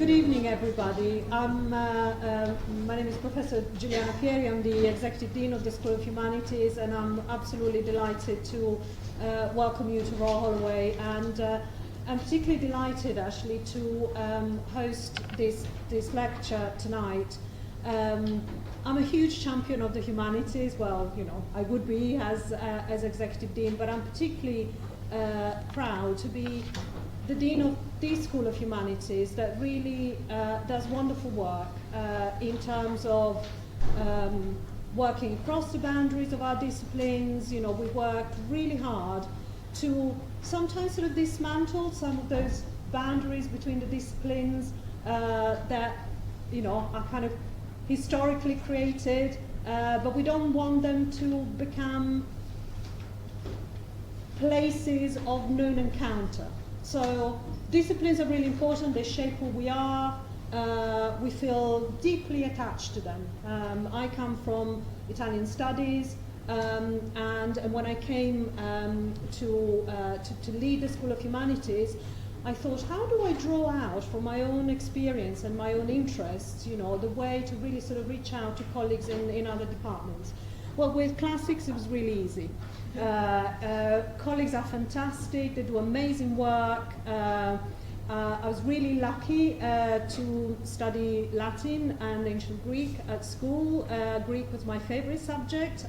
Good evening, everybody. My name is Professor Giuliana Pieri. I'm the Executive Dean of the School of Humanities, and I'm absolutely delighted to welcome you to Royal Holloway. And I'm particularly delighted, actually, to host this lecture tonight. I'm a huge champion of the humanities. Well, you know, I would be as Executive Dean, but I'm particularly proud to be the Dean of the School of Humanities that really does wonderful work in terms of working across the boundaries of our disciplines. You know, we work really hard to sometimes sort of dismantle some of those boundaries between the disciplines that, you know, are kind of historically created, but we don't want them to become places of known encounter. So disciplines are really important. They shape who we are. We feel deeply attached to them. I come from Italian studies, and when I came to lead the School of Humanities, I thought, how do I draw out from my own experience and my own interests, you know, the way to really sort of reach out to colleagues in other departments? Well, with classics, it was really easy. Colleagues are fantastic, they do amazing work. I was really lucky to study Latin and ancient Greek at school. Greek was my favorite subject.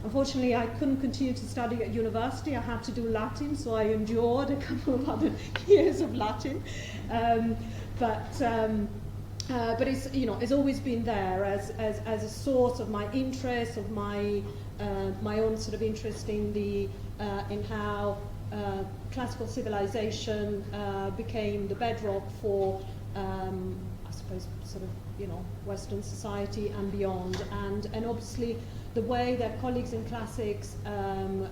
Unfortunately, I couldn't continue to study at university. I had to do Latin, so I endured a couple of other years of Latin. But it's, you know, it's always been there as a source of my interest, of my own sort of interest in the in how classical civilization became the bedrock for I suppose sort of, you know, Western society and beyond, and obviously the way that colleagues in classics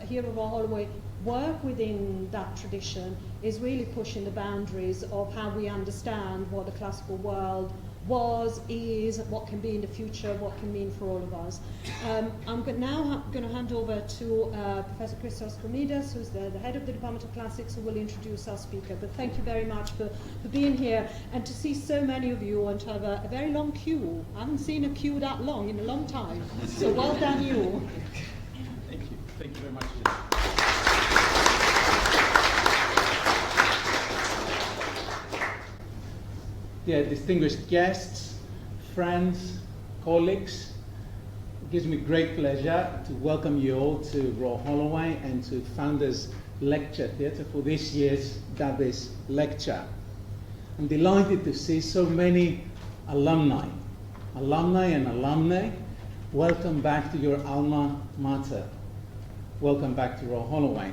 here at Royal Holloway work within that tradition is really pushing the boundaries of how we understand what the classical world was, is, what can be in the future, what can mean for all of us. I'm now going to hand over to Professor Christos, who's the head of the Department of Classics, who will introduce our speaker. But thank you very much for being here, and to see so many of you and to have a very long queue. I haven't seen a queue that long in a long time, so well done you. Thank you. Thank you very much. Dear distinguished guests, friends, colleagues, it gives me great pleasure to welcome you all to Royal Holloway and to Founders Lecture Theatre for this year's Dabis lecture. I'm delighted to see so many alumni and alumnae. Welcome back to your alma mater. Welcome back to Royal Holloway.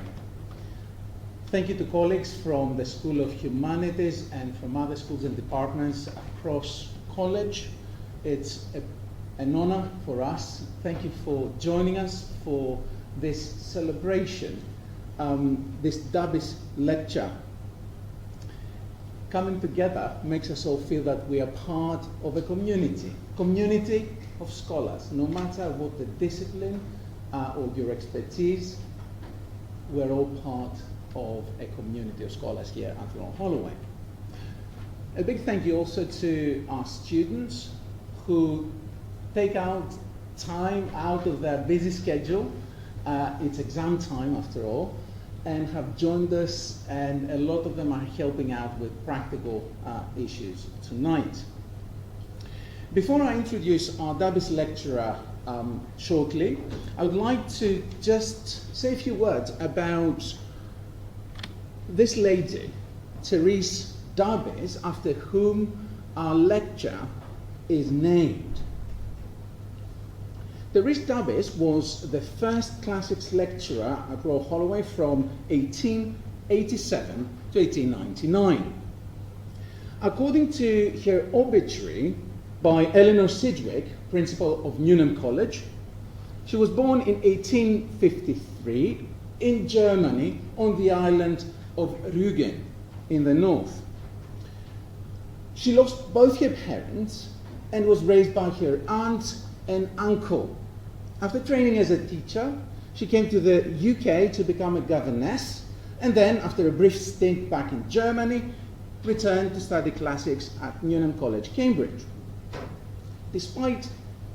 Thank you to colleagues from the School of Humanities and from other schools and departments across college. It's an honor for us. Thank you for joining us for this celebration, this Dabis lecture. Coming together makes us all feel that we are part of a community of scholars. No matter what the discipline or your expertise, we're all part of a community of scholars here at Royal Holloway. A big thank you also to our students who take out time out of their busy schedule. It's exam time after all, and have joined us, and a lot of them are helping out with practical issues tonight. Before I introduce our Dabis lecturer shortly, I would like to just say a few words about this lady, Therese Dabis, after whom our lecture is named. Therese Dabis was the first classics lecturer at Royal Holloway from 1887 to 1899. According to her obituary by Eleanor Sidgwick, principal of Newnham College, she was born in 1853 in Germany on the island of Rügen in the north. She lost both her parents and was raised by her aunt and uncle. After training as a teacher, she came to the UK to become a governess, and then, after a brief stint back in Germany, returned to study classics at Newnham College, Cambridge. Despite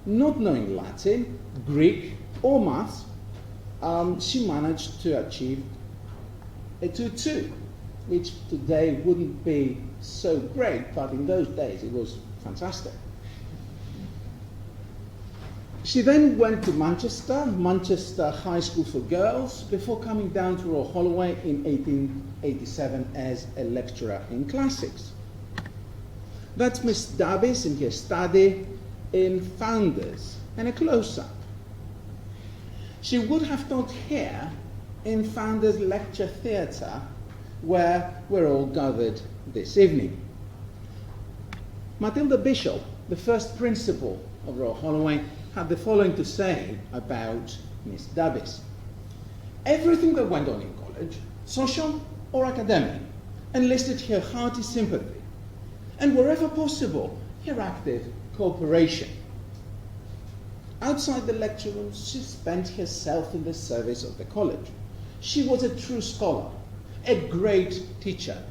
not knowing Latin, Greek, or maths, she managed to achieve a 2-2, which today wouldn't be so great, but in those days it was fantastic. She then went to Manchester High School for Girls, before coming down to Royal Holloway in 1887 as a lecturer in classics. That's Miss Dabis in her study in Founders, and a close-up. She would have taught here in Founders Lecture Theatre, where we're all gathered this evening. Matilda Bishop, the first principal of Royal Holloway, had the following to say about Miss Dabis. Everything that went on in college, social or academic, enlisted her hearty sympathy, and wherever possible, her active cooperation. Outside the lecture room, she spent herself in the service of the college. She was a true scholar, a great teacher.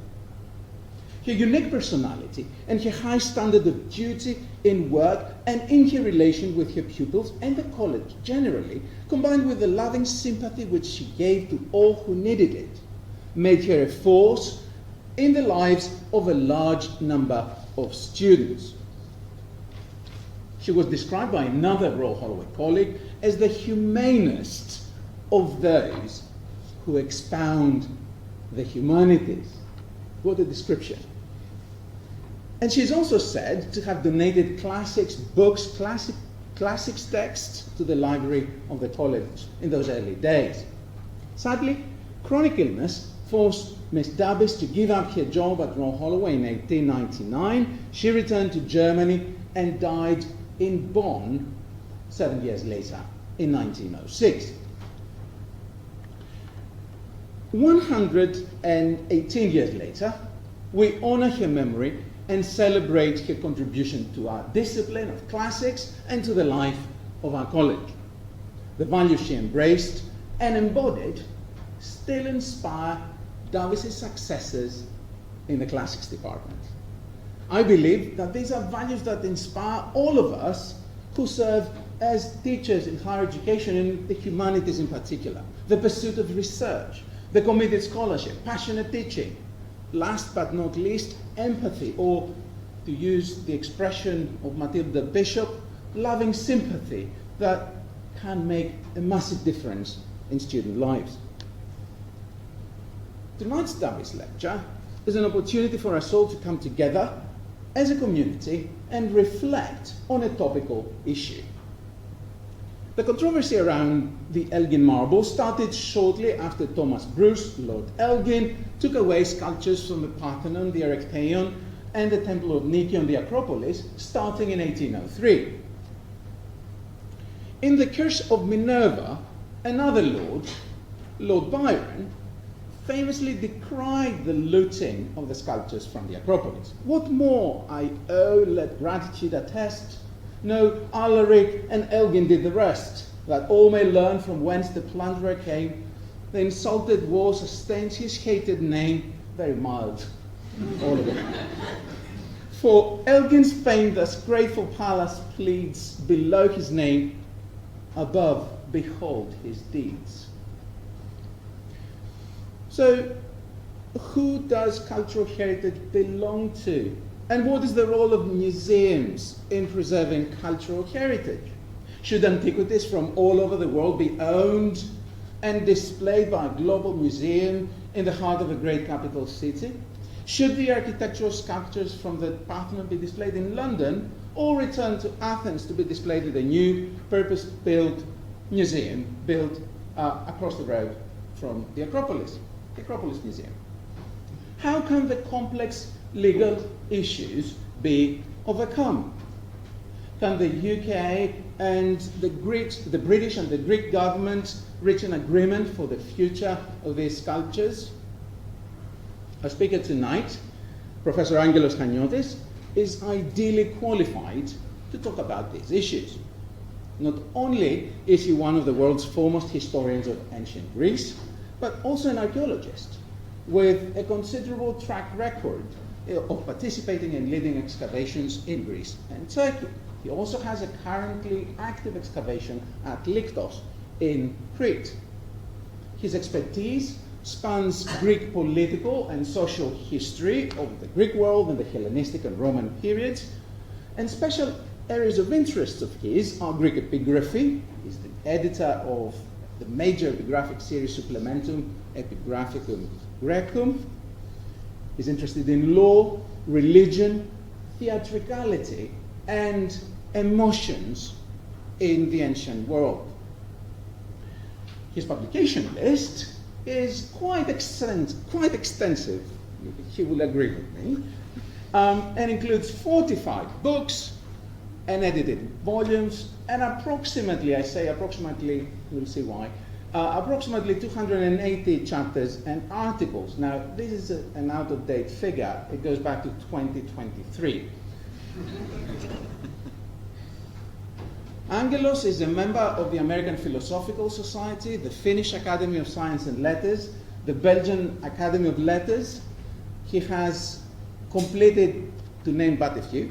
Her unique personality and her high standard of duty in work and in her relation with her pupils and the college generally, combined with the loving sympathy which she gave to all who needed it, made her a force in the lives of a large number of students. She was described by another Royal Holloway colleague as the humanest of those who expound the humanities. What a description. And she's also said to have donated classics books, classics texts to the library of the college in those early days. Sadly, chronic illness forced Miss Dabis to give up her job at Royal Holloway in 1899. She returned to Germany and died in Bonn 7 years later, in 1906. 118 years later, we honor her memory and celebrate her contribution to our discipline of classics and to the life of our college. The values she embraced and embodied still inspire Davis's successors in the classics department. I believe that these are values that inspire all of us who serve as teachers in higher education and the humanities in particular. The pursuit of research, the committed scholarship, passionate teaching, last but not least, empathy, or to use the expression of Matilda Bishop, loving sympathy that can make a massive difference in student lives. Tonight's Dabis lecture is an opportunity for us all to come together as a community and reflect on a topical issue. The controversy around the Elgin marble started shortly after Thomas Bruce, Lord Elgin, took away sculptures from the Parthenon, the Erechtheion, and the Temple of Nike on the Acropolis, starting in 1803. In the Curse of Minerva, another lord, Lord Byron, famously decried the looting of the sculptures from the Acropolis. What more I owe, let gratitude attest. No, Alaric and Elgin did the rest, that all may learn from whence the plunderer came. The insulted war sustains his hated name, very mild, all of it. For Elgin's fame thus grateful Pallas pleads, below his name, above behold his deeds. So, who does cultural heritage belong to? And what is the role of museums in preserving cultural heritage? Should antiquities from all over the world be owned and displayed by a global museum in the heart of a great capital city? Should the architectural sculptures from the Parthenon be displayed in London or return to Athens to be displayed at a new purpose-built museum built across the road from the Acropolis Museum? How can the complex legal issues be overcome? Can the UK and the British and the Greek government reach an agreement for the future of these sculptures? Our speaker tonight, Professor Angelos Chaniotis, is ideally qualified to talk about these issues. Not only is he one of the world's foremost historians of ancient Greece, but also an archaeologist with a considerable track record of participating in leading excavations in Greece and Turkey. He also has a currently active excavation at Liktos in Crete. His expertise spans Greek political and social history of the Greek world and the Hellenistic and Roman periods, and special areas of interest of his are Greek epigraphy. He's the editor of the major epigraphic series Supplementum Epigraphicum Grecum. He's interested in law, religion, theatricality, and emotions in the ancient world. His publication list is quite extensive, he will agree with me, and includes 45 books and edited volumes, and approximately, I say approximately, we'll see why, approximately 280 chapters and articles. Now, this is an out-of-date figure. It goes back to 2023. Angelos is a member of the American Philosophical Society, the Finnish Academy of Science and Letters, the Belgian Academy of Letters. He has completed, to name but a few,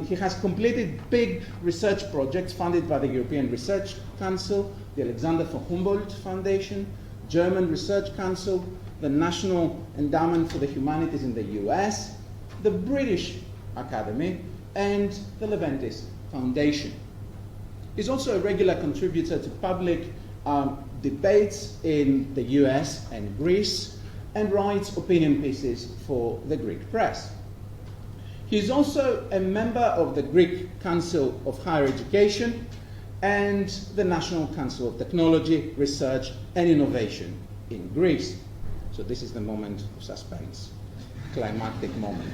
he has completed big research projects funded by the European Research Council, the Alexander von Humboldt Foundation, German Research Council, the National Endowment for the Humanities in the US, the British Academy, and the Leventis Foundation. He's also a regular contributor to public debates in the US and Greece, and writes opinion pieces for the Greek press. He's also a member of the Greek Council of Higher Education and the National Council of Technology, Research and Innovation in Greece. So this is the moment of suspense, climactic moment.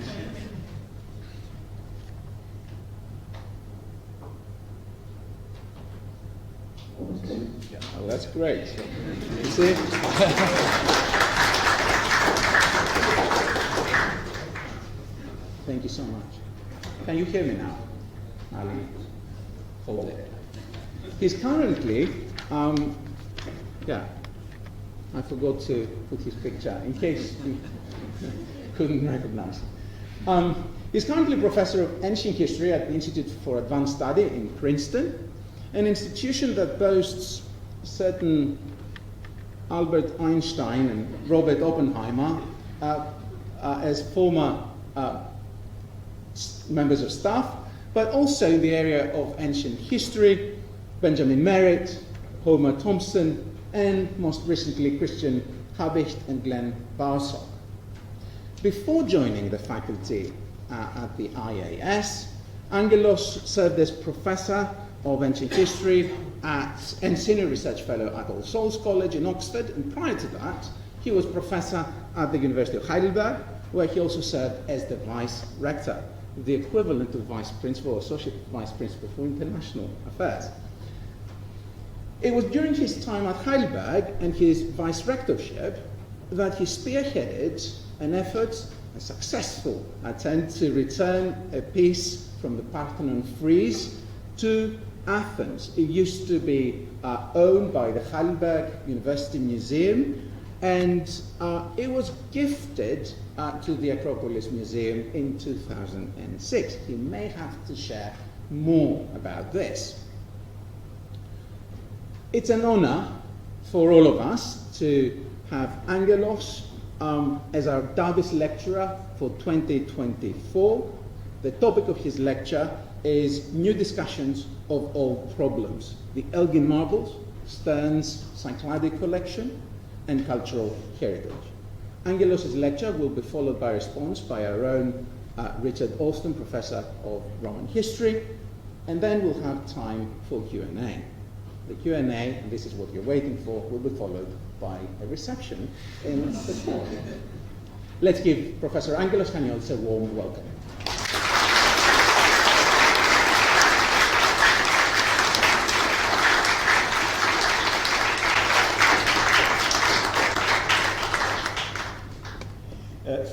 Yeah, well, that's great. You see? Thank you so much. Can you hear me now? I'll hold it. He's currently, I forgot to put his picture in case you couldn't recognize him. He's currently professor of ancient history at the Institute for Advanced Study in Princeton, an institution that boasts certain Albert Einstein and Robert Oppenheimer as former members of staff, but also in the area of ancient history, Benjamin Merritt, Homer Thompson, and most recently Christian Habicht and Glenn Barsok. Before joining the faculty at the IAS, Angelos served as professor of ancient history and senior research fellow at All Souls College in Oxford, and prior to that, he was professor at the University of Heidelberg, where he also served as the vice rector, the equivalent of vice principal or associate vice principal for international affairs. It was during his time at Heidelberg and his vice rectorship that he spearheaded an effort, a successful attempt to return a piece from the Parthenon frieze to Athens. It used to be owned by the Heidelberg University Museum, and it was gifted to the Acropolis Museum in 2006. He may have to share more about this. It's an honor for all of us to have Angelos as our Dabis lecturer for 2024. The topic of his lecture is New Discussions of Old Problems, the Elgin Marbles, Stern's Cycladic Collection, and Cultural Heritage. Angelos' lecture will be followed by a response by our own Richard Alston, Professor of Roman History, and then we'll have time for Q&A. The Q&A, and this is what you're waiting for, will be followed by a reception in the hall. Let's give Professor Angelos Chaniotis a warm welcome.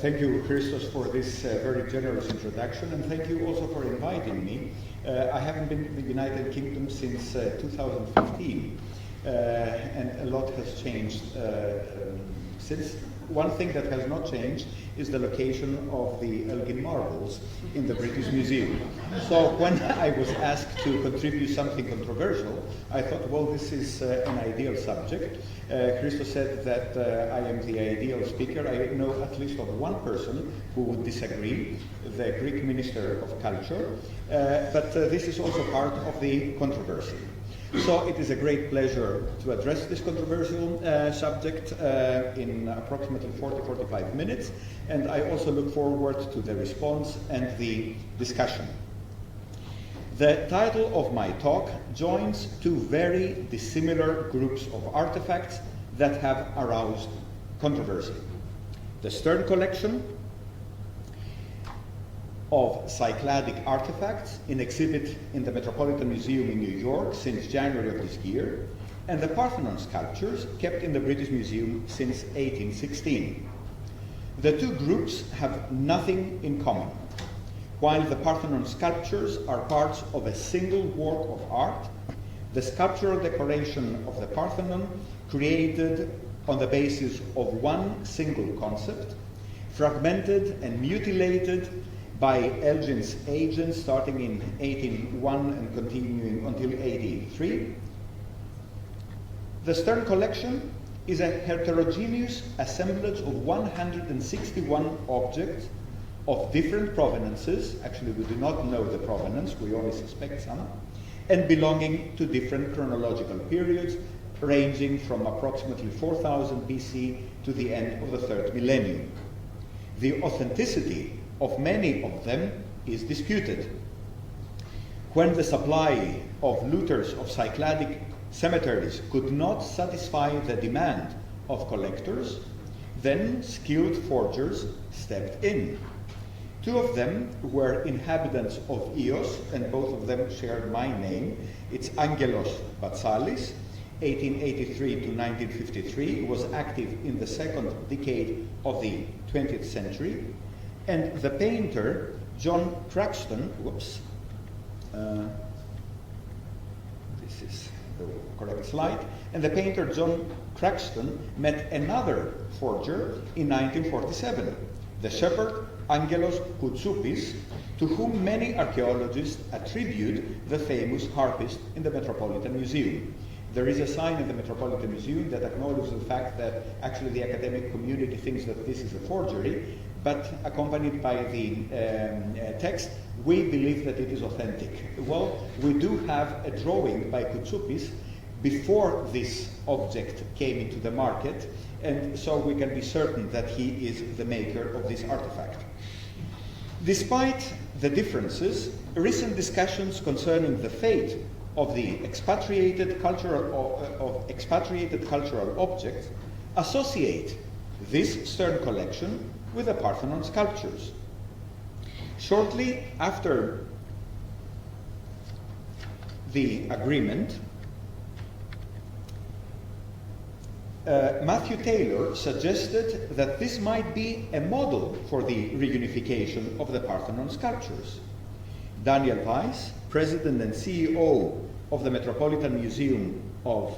Thank you, Christos, for this very generous introduction, and thank you also for inviting me. I haven't been in the United Kingdom since 2015, and a lot has changed since one thing that has not changed is the location of the Elgin marbles in the British Museum. So when I was asked to contribute something controversial, I thought, well, this is an ideal subject. Christos said that I am the ideal speaker. I know at least of one person who would disagree, the Greek Minister of Culture, but this is also part of the controversy. So it is a great pleasure to address this controversial subject in approximately 40-45 minutes, and I also look forward to the response and the discussion. The title of my talk joins two very dissimilar groups of artifacts that have aroused controversy. The Stern collection of Cycladic artifacts in exhibit in the Metropolitan Museum in New York since January of this year, and the Parthenon sculptures kept in the British Museum since 1816. The two groups have nothing in common. While the Parthenon sculptures are parts of a single work of art, the sculptural decoration of the Parthenon, created on the basis of one single concept, fragmented and mutilated by Elgin's agents starting in 1801 and continuing until 1883. The Stern collection is a heterogeneous assemblage of 161 objects of different provenances. Actually, we do not know the provenance, we only suspect some, and belonging to different chronological periods, ranging from approximately 4000 BC to the end of the 3rd millennium. The authenticity of many of them is disputed. When the supply of looters of Cycladic cemeteries could not satisfy the demand of collectors, then skilled forgers stepped in. Two of them were inhabitants of Ios, and both of them shared my name. It's Angelos Chaniotis, 1883 to 1953, was active in the second decade of the 20th century, and the painter John Craxton, this is the correct slide, and the painter John Craxton met another forger in 1947, the shepherd Angelos Chaniotis, to whom many archaeologists attribute the famous harpist in the Metropolitan Museum. There is a sign in the Metropolitan Museum that acknowledges the fact that actually the academic community thinks that this is a forgery, but accompanied by the text, we believe that it is authentic. Well, we do have a drawing by Chaniotis before this object came into the market, and so we can be certain that he is the maker of this artifact. Despite the differences, recent discussions concerning the fate of the expatriated cultural objects associate this Stern collection with the Parthenon sculptures. Shortly after the agreement, Matthew Taylor suggested that this might be a model for the reunification of the Parthenon sculptures. Daniel Weiss, president and CEO of the Metropolitan Museum of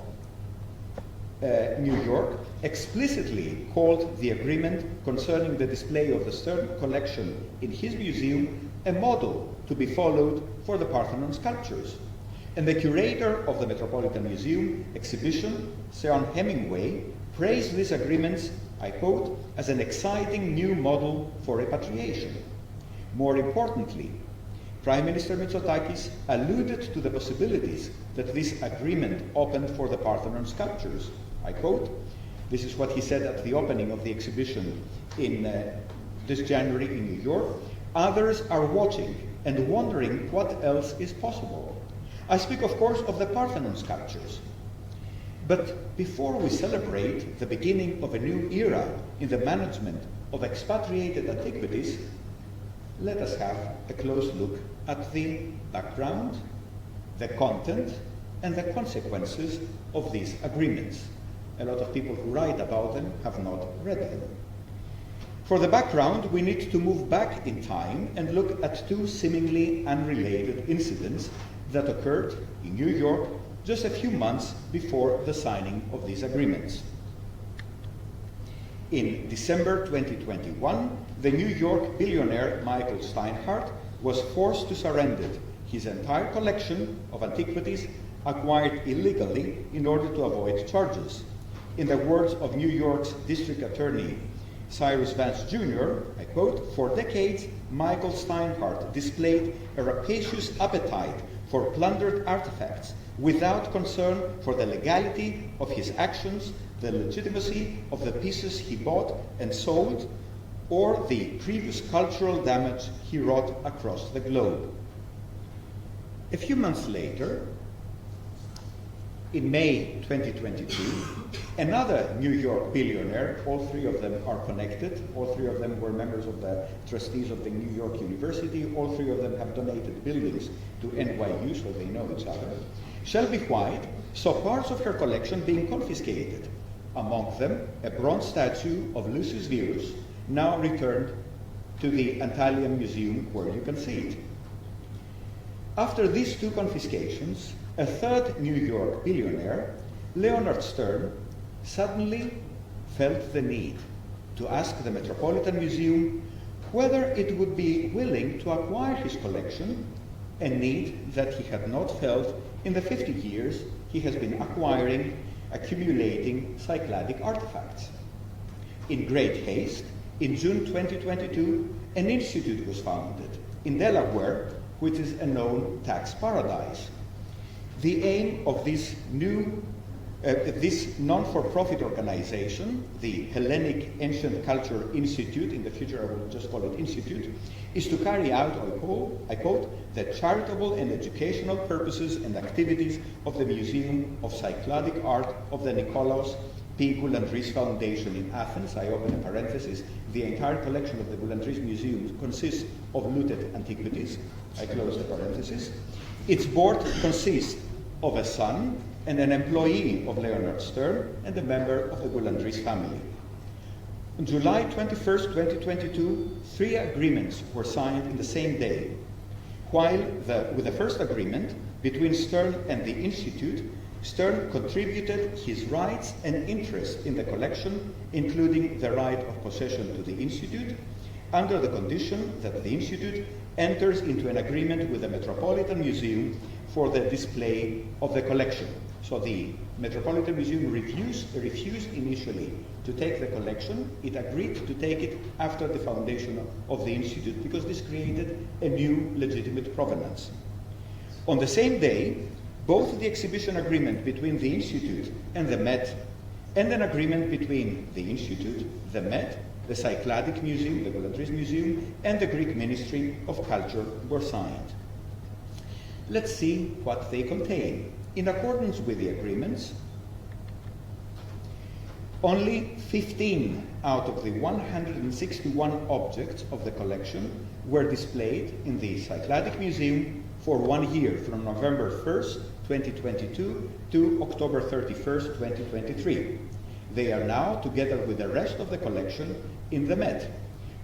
New York, explicitly called the agreement concerning the display of the Stern collection in his museum a model to be followed for the Parthenon sculptures. And the curator of the Metropolitan Museum exhibition, Sean Hemingway, praised these agreements, I quote, as an exciting new model for repatriation. More importantly, Prime Minister Mitsotakis alluded to the possibilities that this agreement opened for the Parthenon sculptures. I quote, this is what he said at the opening of the exhibition in this January in New York. Others are watching and wondering what else is possible. I speak, of course, of the Parthenon sculptures. But before we celebrate the beginning of a new era in the management of expatriated antiquities, let us have a close look at the background, the content, and the consequences of these agreements. A lot of people who write about them have not read them. For the background, we need to move back in time and look at two seemingly unrelated incidents that occurred in New York just a few months before the signing of these agreements. In December 2021, the New York billionaire Michael Steinhardt was forced to surrender his entire collection of antiquities acquired illegally in order to avoid charges. In the words of New York's District Attorney Cyrus Vance Jr., I quote, "For decades, Michael Steinhardt displayed a rapacious appetite for plundered artifacts without concern for the legality of his actions, the legitimacy of the pieces he bought and sold, or the previous cultural damage he wrought across the globe." A few months later, in May 2022, another New York billionaire, all three of them are connected, all three of them were members of the trustees of the New York University, all three of them have donated buildings to NYU, so they know each other. Shelby White saw parts of her collection being confiscated, among them a bronze statue of Lucius Verus, now returned to the Antalya Museum where you can see it. After these two confiscations, a third New York billionaire, Leonard Stern, suddenly felt the need to ask the Metropolitan Museum whether it would be willing to acquire his collection, a need that he had not felt in the 50 years he has been accumulating Cycladic artifacts. In great haste, in June 2022, an institute was founded in Delaware, which is a known tax paradise. The aim of this non-for-profit organization, the Hellenic Ancient Culture Institute, in the future I will just call it Institute, is to carry out, I quote, "the charitable and educational purposes and activities of the Museum of Cycladic Art of the Nikolaos P. Goulandris Foundation in Athens." I open a parenthesis. The entire collection of the Goulandris Museum consists of looted antiquities. I close the parenthesis. Its board consists of a son and an employee of Leonard Stern and a member of the Goulandris family. On July 21st, 2022, 3 agreements were signed in the same day. While with the first agreement between Stern and the Institute, Stern contributed his rights and interest in the collection, including the right of possession to the Institute, under the condition that the Institute enters into an agreement with the Metropolitan Museum for the display of the collection. So the Metropolitan Museum refused initially to take the collection. It agreed to take it after the foundation of the Institute because this created a new legitimate provenance. On the same day, both the exhibition agreement between the Institute and the Met and an agreement between the Institute, the Met, the Cycladic Museum, the Goulandris Museum, and the Greek Ministry of Culture were signed. Let's see what they contain. In accordance with the agreements, only 15 out of the 161 objects of the collection were displayed in the Cycladic Museum for 1 year, from November 1st, 2022 to October 31st, 2023. They are now, together with the rest of the collection, in the Met,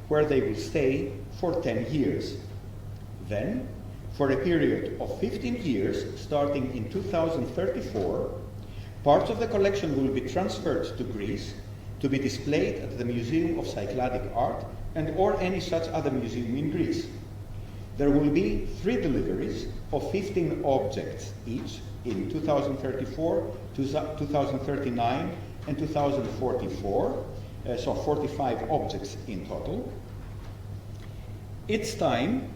where they will stay for 10 years. Then, for a period of 15 years, starting in 2034, parts of the collection will be transferred to Greece to be displayed at the Museum of Cycladic Art and or any such other museum in Greece. There will be 3 deliveries of 15 objects each in 2034, 2039, and 2044, so 45 objects in total. It's time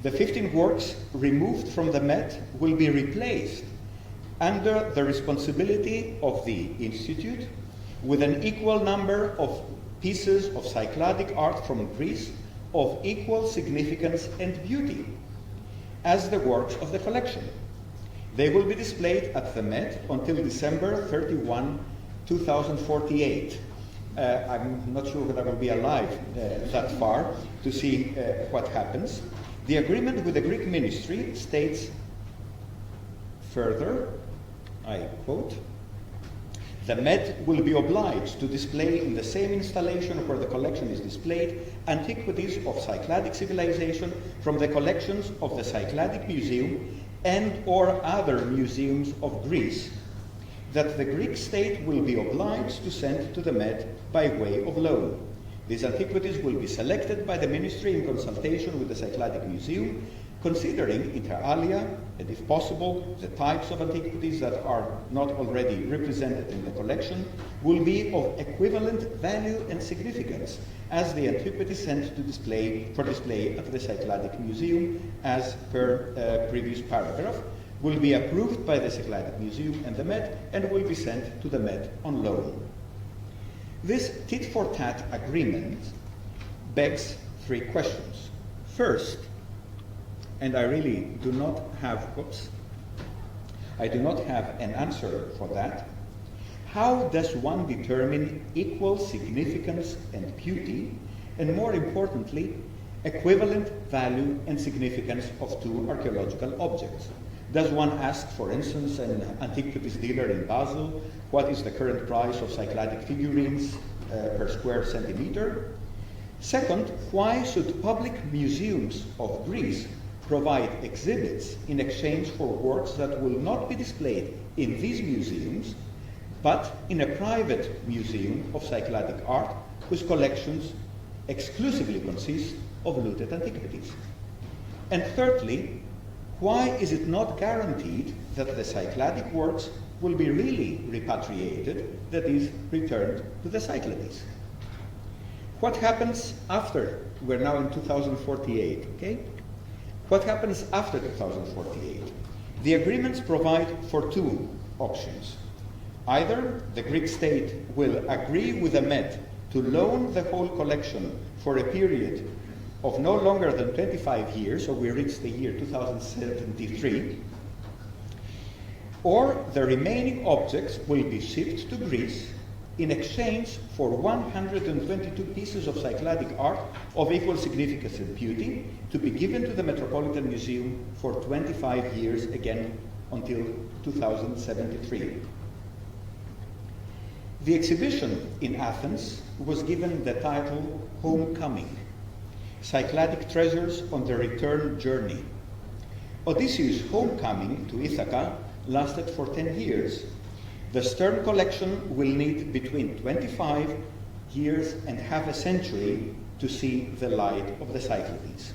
the 15 works removed from the Met will be replaced under the responsibility of the Institute with an equal number of pieces of Cycladic art from Greece of equal significance and beauty as the works of the collection. They will be displayed at the Met until December 31, 2048. I'm not sure whether I will be alive that far to see what happens. The agreement with the Greek ministry states further, I quote, "The Met will be obliged to display in the same installation where the collection is displayed antiquities of Cycladic civilization from the collections of the Cycladic Museum and or other museums of Greece. that the Greek state will be obliged to send to the Met by way of loan. These antiquities will be selected by the Ministry in consultation with the Cycladic Museum, considering inter alia, and if possible, the types of antiquities that are not already represented in the collection will be of equivalent value and significance as the antiquities sent to display at the Cycladic Museum, as per previous paragraph, will be approved by the Cycladic Museum and the Met and will be sent to the Met on loan. This tit-for-tat agreement begs three questions. First, and I really do not have an answer for that. How does one determine equal significance and beauty, and more importantly, equivalent value and significance of two archaeological objects? Does one ask, for instance, an antiquities dealer in Basel, what is the current price of Cycladic figurines per square centimeter? Second, why should public museums of Greece provide exhibits in exchange for works that will not be displayed in these museums, but in a private museum of Cycladic art whose collections exclusively consist of looted antiquities? And thirdly, why is it not guaranteed that the Cycladic works will be really repatriated, that is, returned to the Cyclades? What happens after? We're now in 2048, okay? What happens after 2048? The agreements provide for two options. Either the Greek state will agree with the Met to loan the whole collection for a period of no longer than 25 years, so we reach the year 2073, or the remaining objects will be shipped to Greece in exchange for 122 pieces of Cycladic art of equal significance and beauty to be given to the Metropolitan Museum for 25 years, again until 2073. The exhibition in Athens was given the title Homecoming, Cycladic Treasures on the Return Journey. Odysseus' homecoming to Ithaca lasted for 10 years. The Stern collection will need between 25 years and half a century to see the light of the Cyclades.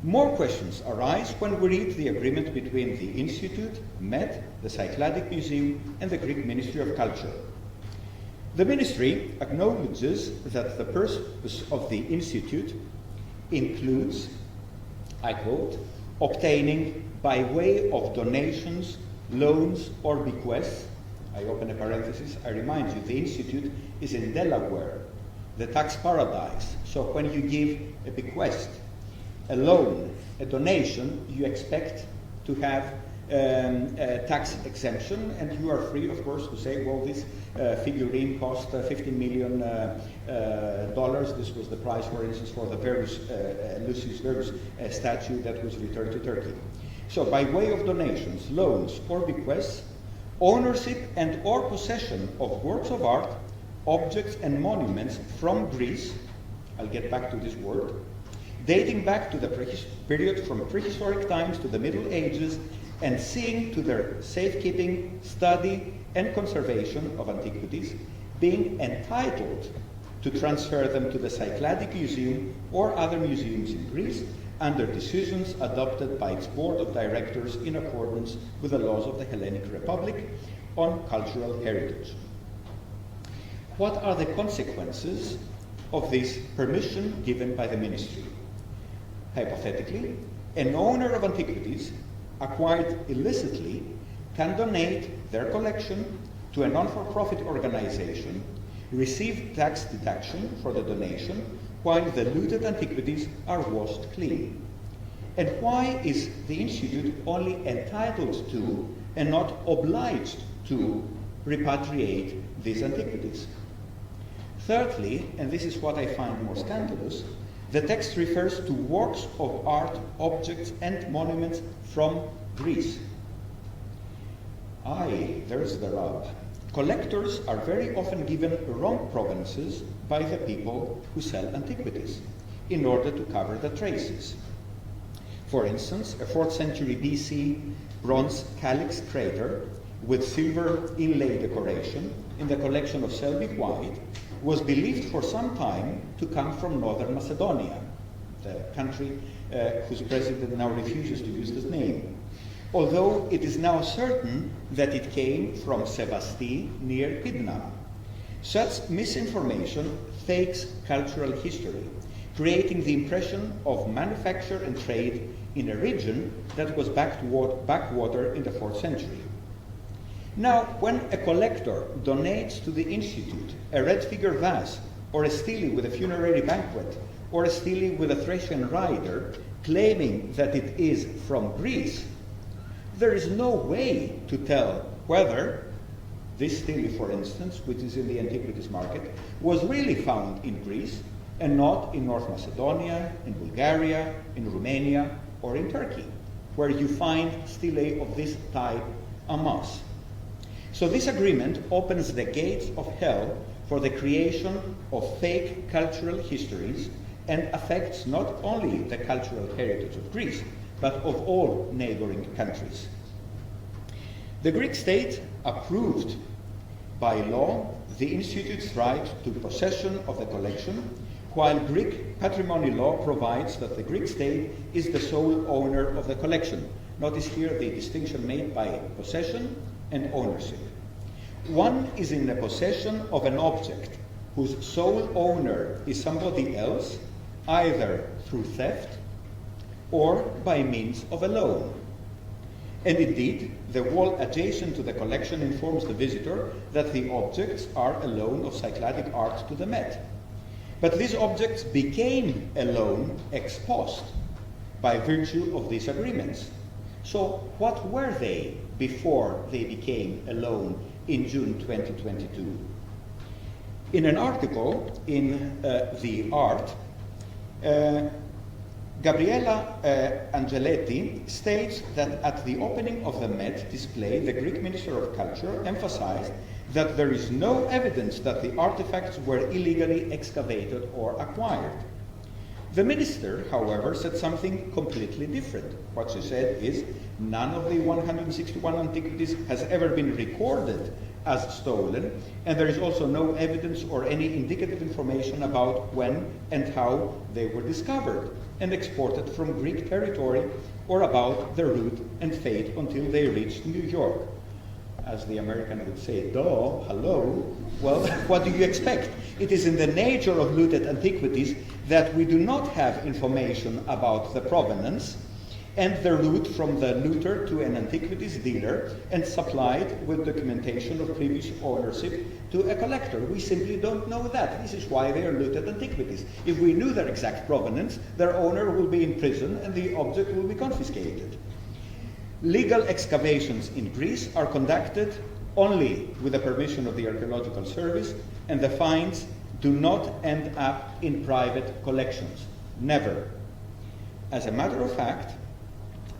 More questions arise when we read the agreement between the Institute, Met, the Cycladic Museum, and the Greek Ministry of Culture. The ministry acknowledges that the purpose of the Institute includes, I quote, obtaining by way of donations, loans, or bequests. I open a parenthesis. I remind you, the Institute is in Delaware, the tax paradise. So when you give a bequest, a loan, a donation, you expect to have a tax exemption, and you are free, of course, to say, well, this figurine cost $50 million. This was the price, for instance, for the Lucius Verus statue that was returned to Turkey. So by way of donations, loans, or bequests, ownership and or possession of works of art, objects and monuments from Greece, I'll get back to this word, dating back to the period from prehistoric times to the Middle Ages, and seeing to their safekeeping, study, and conservation of antiquities, being entitled to transfer them to the Cycladic Museum or other museums in Greece under decisions adopted by its board of directors in accordance with the laws of the Hellenic Republic on cultural heritage. What are the consequences of this permission given by the ministry? Hypothetically, an owner of antiquities acquired illicitly can donate their collection to a non-for-profit organization, receive tax deduction for the donation, while the looted antiquities are washed clean. And why is the Institute only entitled to and not obliged to repatriate these antiquities? Thirdly, and this is what I find more scandalous, the text refers to works of art, objects, and monuments from Greece. There's the rub. Collectors are very often given wrong provenances by the people who sell antiquities in order to cover the traces. For instance, a 4th century BC bronze calyx crater with silver inlay decoration in the collection of Selby White was believed for some time to come from northern Macedonia, the country whose president now refuses to use this name, although it is now certain that it came from Sevasti near Pydna. Such misinformation fakes cultural history, creating the impression of manufacture and trade in a region that was backwater in the 4th century. Now, when a collector donates to the Institute a red figure vase, or a stele with a funerary banquet, or a stele with a Thracian rider, claiming that it is from Greece, there is no way to tell whether this stele, for instance, which is in the antiquities market, was really found in Greece and not in North Macedonia, in Bulgaria, in Romania, or in Turkey, where you find stelae of this type en masse. So this agreement opens the gates of hell for the creation of fake cultural histories and affects not only the cultural heritage of Greece, but of all neighboring countries. The Greek state approved by law the Institute's right to possession of the collection, while Greek patrimony law provides that the Greek state is the sole owner of the collection. Notice here the distinction made by possession and ownership. One is in the possession of an object whose sole owner is somebody else, either through theft or by means of a loan. And indeed, the wall adjacent to the collection informs the visitor that the objects are a loan of Cycladic art to the Met. But these objects became a loan ex post by virtue of these agreements. So what were they before they became a loan in June 2022? In an article in The Art, Gabriella Angeletti states that at the opening of the Met display, the Greek Minister of Culture emphasized that there is no evidence that the artifacts were illegally excavated or acquired. The minister, however, said something completely different. What she said is, none of the 161 antiquities has ever been recorded as stolen, and there is also no evidence or any indicative information about when and how they were discovered and exported from Greek territory, or about their route and fate until they reached New York. As the American would say, duh, hello. Well, what do you expect? It is in the nature of looted antiquities that we do not have information about the provenance and the route from the looter to an antiquities dealer and supplied with documentation of previous ownership to a collector. We simply don't know that. This is why they are looted antiquities. If we knew their exact provenance, their owner will be in prison and the object will be confiscated. Legal excavations in Greece are conducted only with the permission of the Archaeological Service, and the finds do not end up in private collections. Never. As a matter of fact,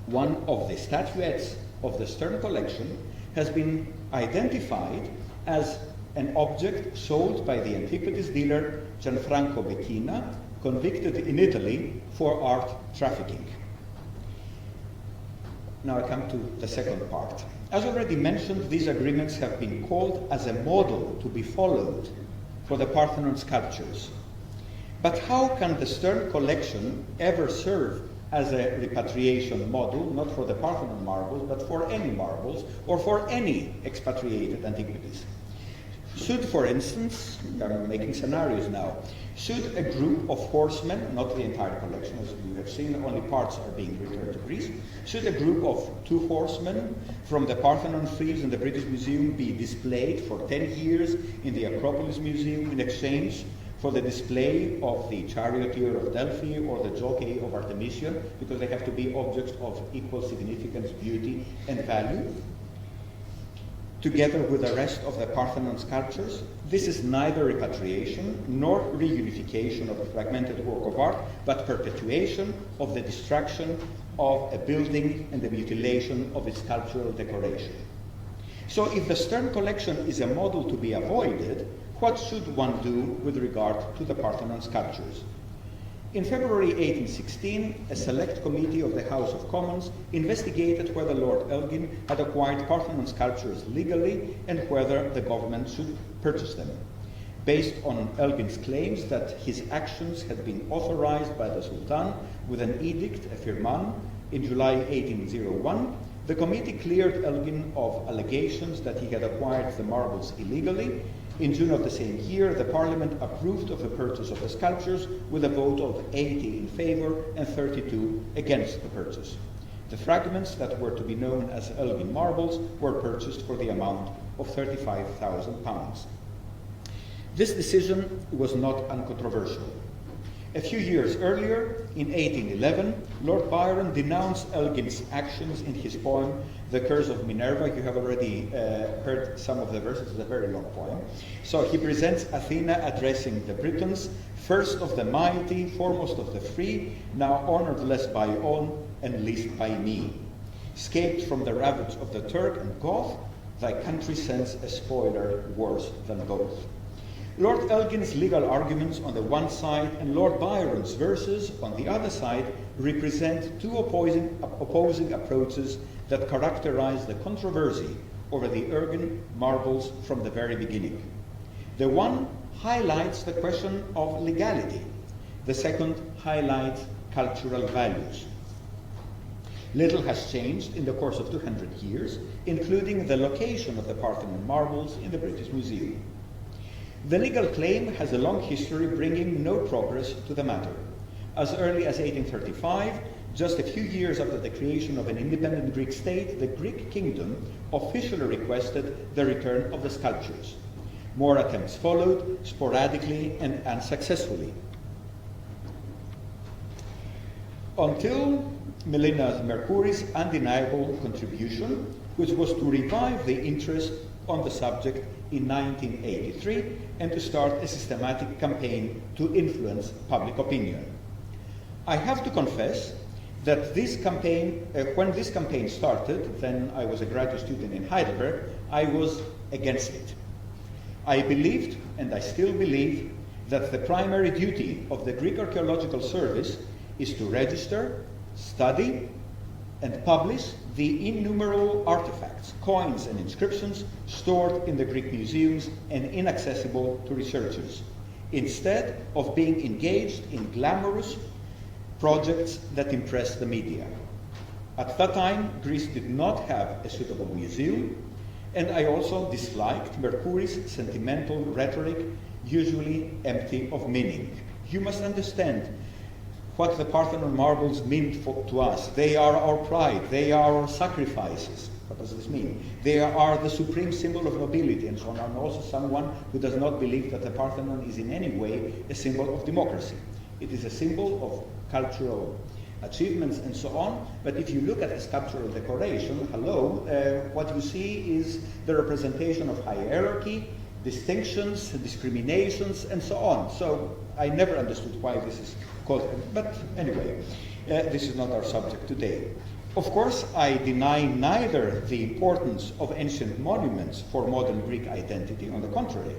one of the statuettes of the Stern collection has been identified as an object sold by the antiquities dealer Gianfranco Becchina, convicted in Italy for art trafficking. Now I come to the second part. As already mentioned, these agreements have been called as a model to be followed for the Parthenon sculptures. But how can the Stern collection ever serve as a repatriation model, not for the Parthenon marbles, but for any marbles or for any expatriated antiquities? Should, for instance, I'm making scenarios now, should a group of horsemen, not the entire collection, as you have seen, only parts are being returned to Greece, should a group of 2 horsemen from the Parthenon frieze in the British Museum be displayed for 10 years in the Acropolis Museum in exchange for the display of the charioteer of Delphi or the jockey of Artemisia, because they have to be objects of equal significance, beauty, and value, together with the rest of the Parthenon sculptures? This is neither repatriation nor reunification of a fragmented work of art, but perpetuation of the destruction of a building and the mutilation of its cultural decoration. So if the Stern collection is a model to be avoided, what should one do with regard to the Parthenon sculptures? In February 1816, a select committee of the House of Commons investigated whether Lord Elgin had acquired Parthenon sculptures legally and whether the government should purchase them. Based on Elgin's claims that his actions had been authorized by the Sultan with an edict, a firman, in July 1801, the committee cleared Elgin of allegations that he had acquired the marbles illegally. In June of the same year, the Parliament approved of the purchase of the sculptures with a vote of 80 in favor and 32 against the purchase. The fragments that were to be known as Elgin marbles were purchased for the amount of £35,000. This decision was not uncontroversial. A few years earlier, in 1811, Lord Byron denounced Elgin's actions in his poem, The Curse of Minerva. You have already heard some of the verses. It's a very long poem. So he presents Athena addressing the Britons, first of the mighty, foremost of the free, now honored less by all and least by me. Escaped from the ravage of the Turk and Goth, thy country sends a spoiler worse than both. Lord Elgin's legal arguments on the one side and Lord Byron's verses on the other side represent two opposing approaches that characterize the controversy over the Elgin marbles from the very beginning. The one highlights the question of legality. The second highlights cultural values. Little has changed in the course of 200 years, including the location of the Parthenon marbles in the British Museum. The legal claim has a long history, bringing no progress to the matter. As early as 1835, just a few years after the creation of an independent Greek state, the Greek kingdom officially requested the return of the sculptures. More attempts followed, sporadically and unsuccessfully, until Melina Mercouri's undeniable contribution, which was to revive the interest on the subject in 1983 and to start a systematic campaign to influence public opinion. I have to confess that this campaign, when this campaign started, then I was a graduate student in Heidelberg, I was against it. I believed, and I still believe, that the primary duty of the Greek Archaeological Service is to register, study, and publish the innumerable artifacts, coins, and inscriptions stored in the Greek museums and inaccessible to researchers, instead of being engaged in glamorous projects that impress the media. At that time, Greece did not have a suitable museum, and I also disliked Mercouri's sentimental rhetoric, usually empty of meaning. You must understand what the Parthenon marbles mean to us. They are our pride, they are our sacrifices. What does this mean? They are the supreme symbol of nobility and so on. I'm also someone who does not believe that the Parthenon is in any way a symbol of democracy. It is a symbol of cultural achievements and so on, but if you look at the sculptural decoration, what you see is the representation of hierarchy, distinctions, discriminations, and so on. So I never understood why this is called, but anyway, this is not our subject today. Of course, I deny neither the importance of ancient monuments for modern Greek identity, on the contrary,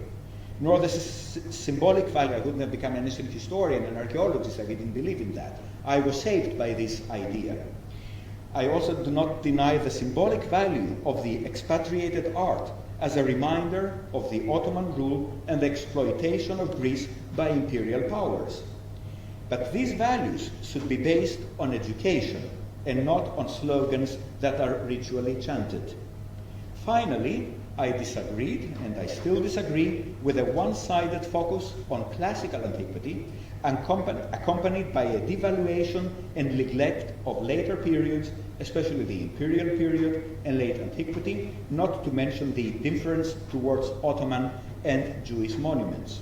nor the symbolic value. I wouldn't have become an ancient historian and archaeologist if I didn't believe in that. I was saved by this idea. I also do not deny the symbolic value of the expatriated art as a reminder of the Ottoman rule and the exploitation of Greece by imperial powers. But these values should be based on education and not on slogans that are ritually chanted. Finally, I disagreed, and I still disagree, with a one-sided focus on classical antiquity, accompanied by a devaluation and neglect of later periods, especially the imperial period and late antiquity, not to mention the indifference towards Ottoman and Jewish monuments.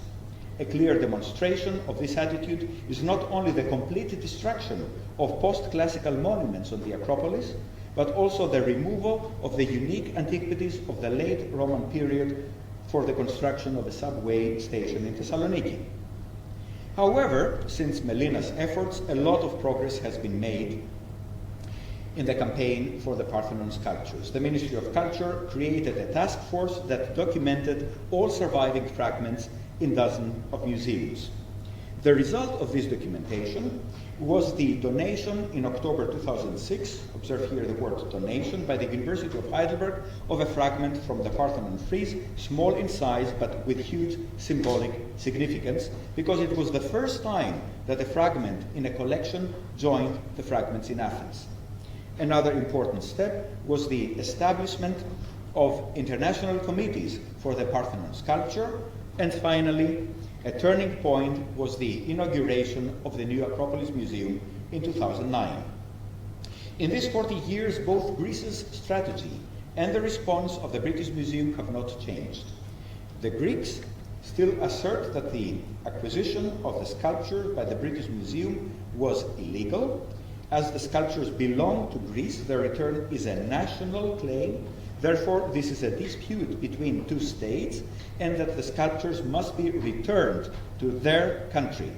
A clear demonstration of this attitude is not only the complete destruction of post-classical monuments on the Acropolis, but also the removal of the unique antiquities of the late Roman period for the construction of a subway station in Thessaloniki. However, since Melina's efforts, a lot of progress has been made in the campaign for the Parthenon sculptures. The Ministry of Culture created a task force that documented all surviving fragments in dozens of museums. The result of this documentation was the donation in October 2006, observe here the word donation, by the University of Heidelberg of a fragment from the Parthenon frieze, small in size but with huge symbolic significance, because it was the first time that a fragment in a collection joined the fragments in Athens. Another important step was the establishment of international committees for the Parthenon sculpture, and finally, a turning point was the inauguration of the new Acropolis Museum in 2009. In these 40 years, both Greece's strategy and the response of the British Museum have not changed. The Greeks still assert that the acquisition of the sculpture by the British Museum was illegal. As the sculptures belong to Greece, their return is a national claim. Therefore, this is a dispute between two states, and that the sculptures must be returned to their country.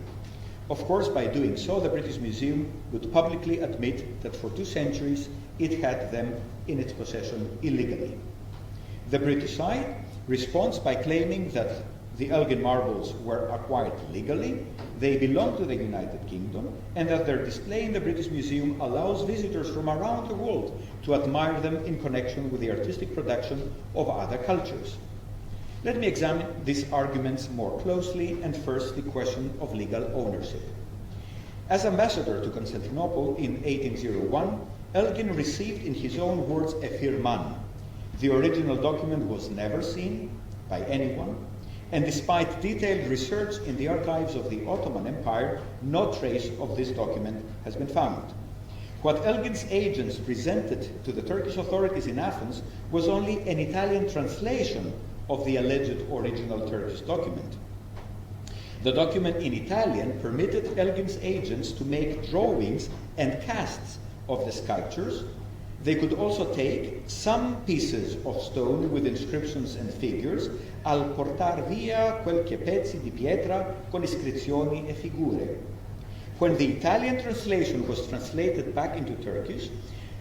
Of course, by doing so, the British Museum would publicly admit that for 2 centuries it had them in its possession illegally. The British side responds by claiming that the Elgin marbles were acquired legally, they belong to the United Kingdom, and that their display in the British Museum allows visitors from around the world to admire them in connection with the artistic production of other cultures. Let me examine these arguments more closely, and first the question of legal ownership. As ambassador to Constantinople in 1801, Elgin received in his own words a firman. The original document was never seen by anyone, and despite detailed research in the archives of the Ottoman Empire, no trace of this document has been found. What Elgin's agents presented to the Turkish authorities in Athens was only an Italian translation of the alleged original Turkish document. The document in Italian permitted Elgin's agents to make drawings and casts of the sculptures. They could also take some pieces of stone with inscriptions and figures, al portar via quel che pezzi di pietra con iscrizioni e figure. When the Italian translation was translated back into Turkish,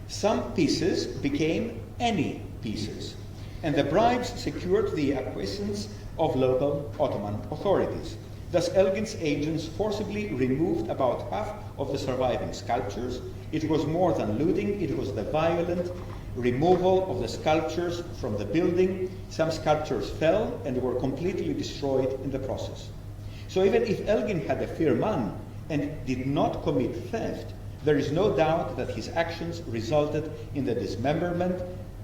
some pieces became any pieces, and the bribes secured the acquiescence of local Ottoman authorities. Thus, Elgin's agents forcibly removed about half of the surviving sculptures. It was more than looting, it was the violent removal of the sculptures from the building. Some sculptures fell and were completely destroyed in the process. So even if Elgin had a firman and did not commit theft, there is no doubt that his actions resulted in the dismemberment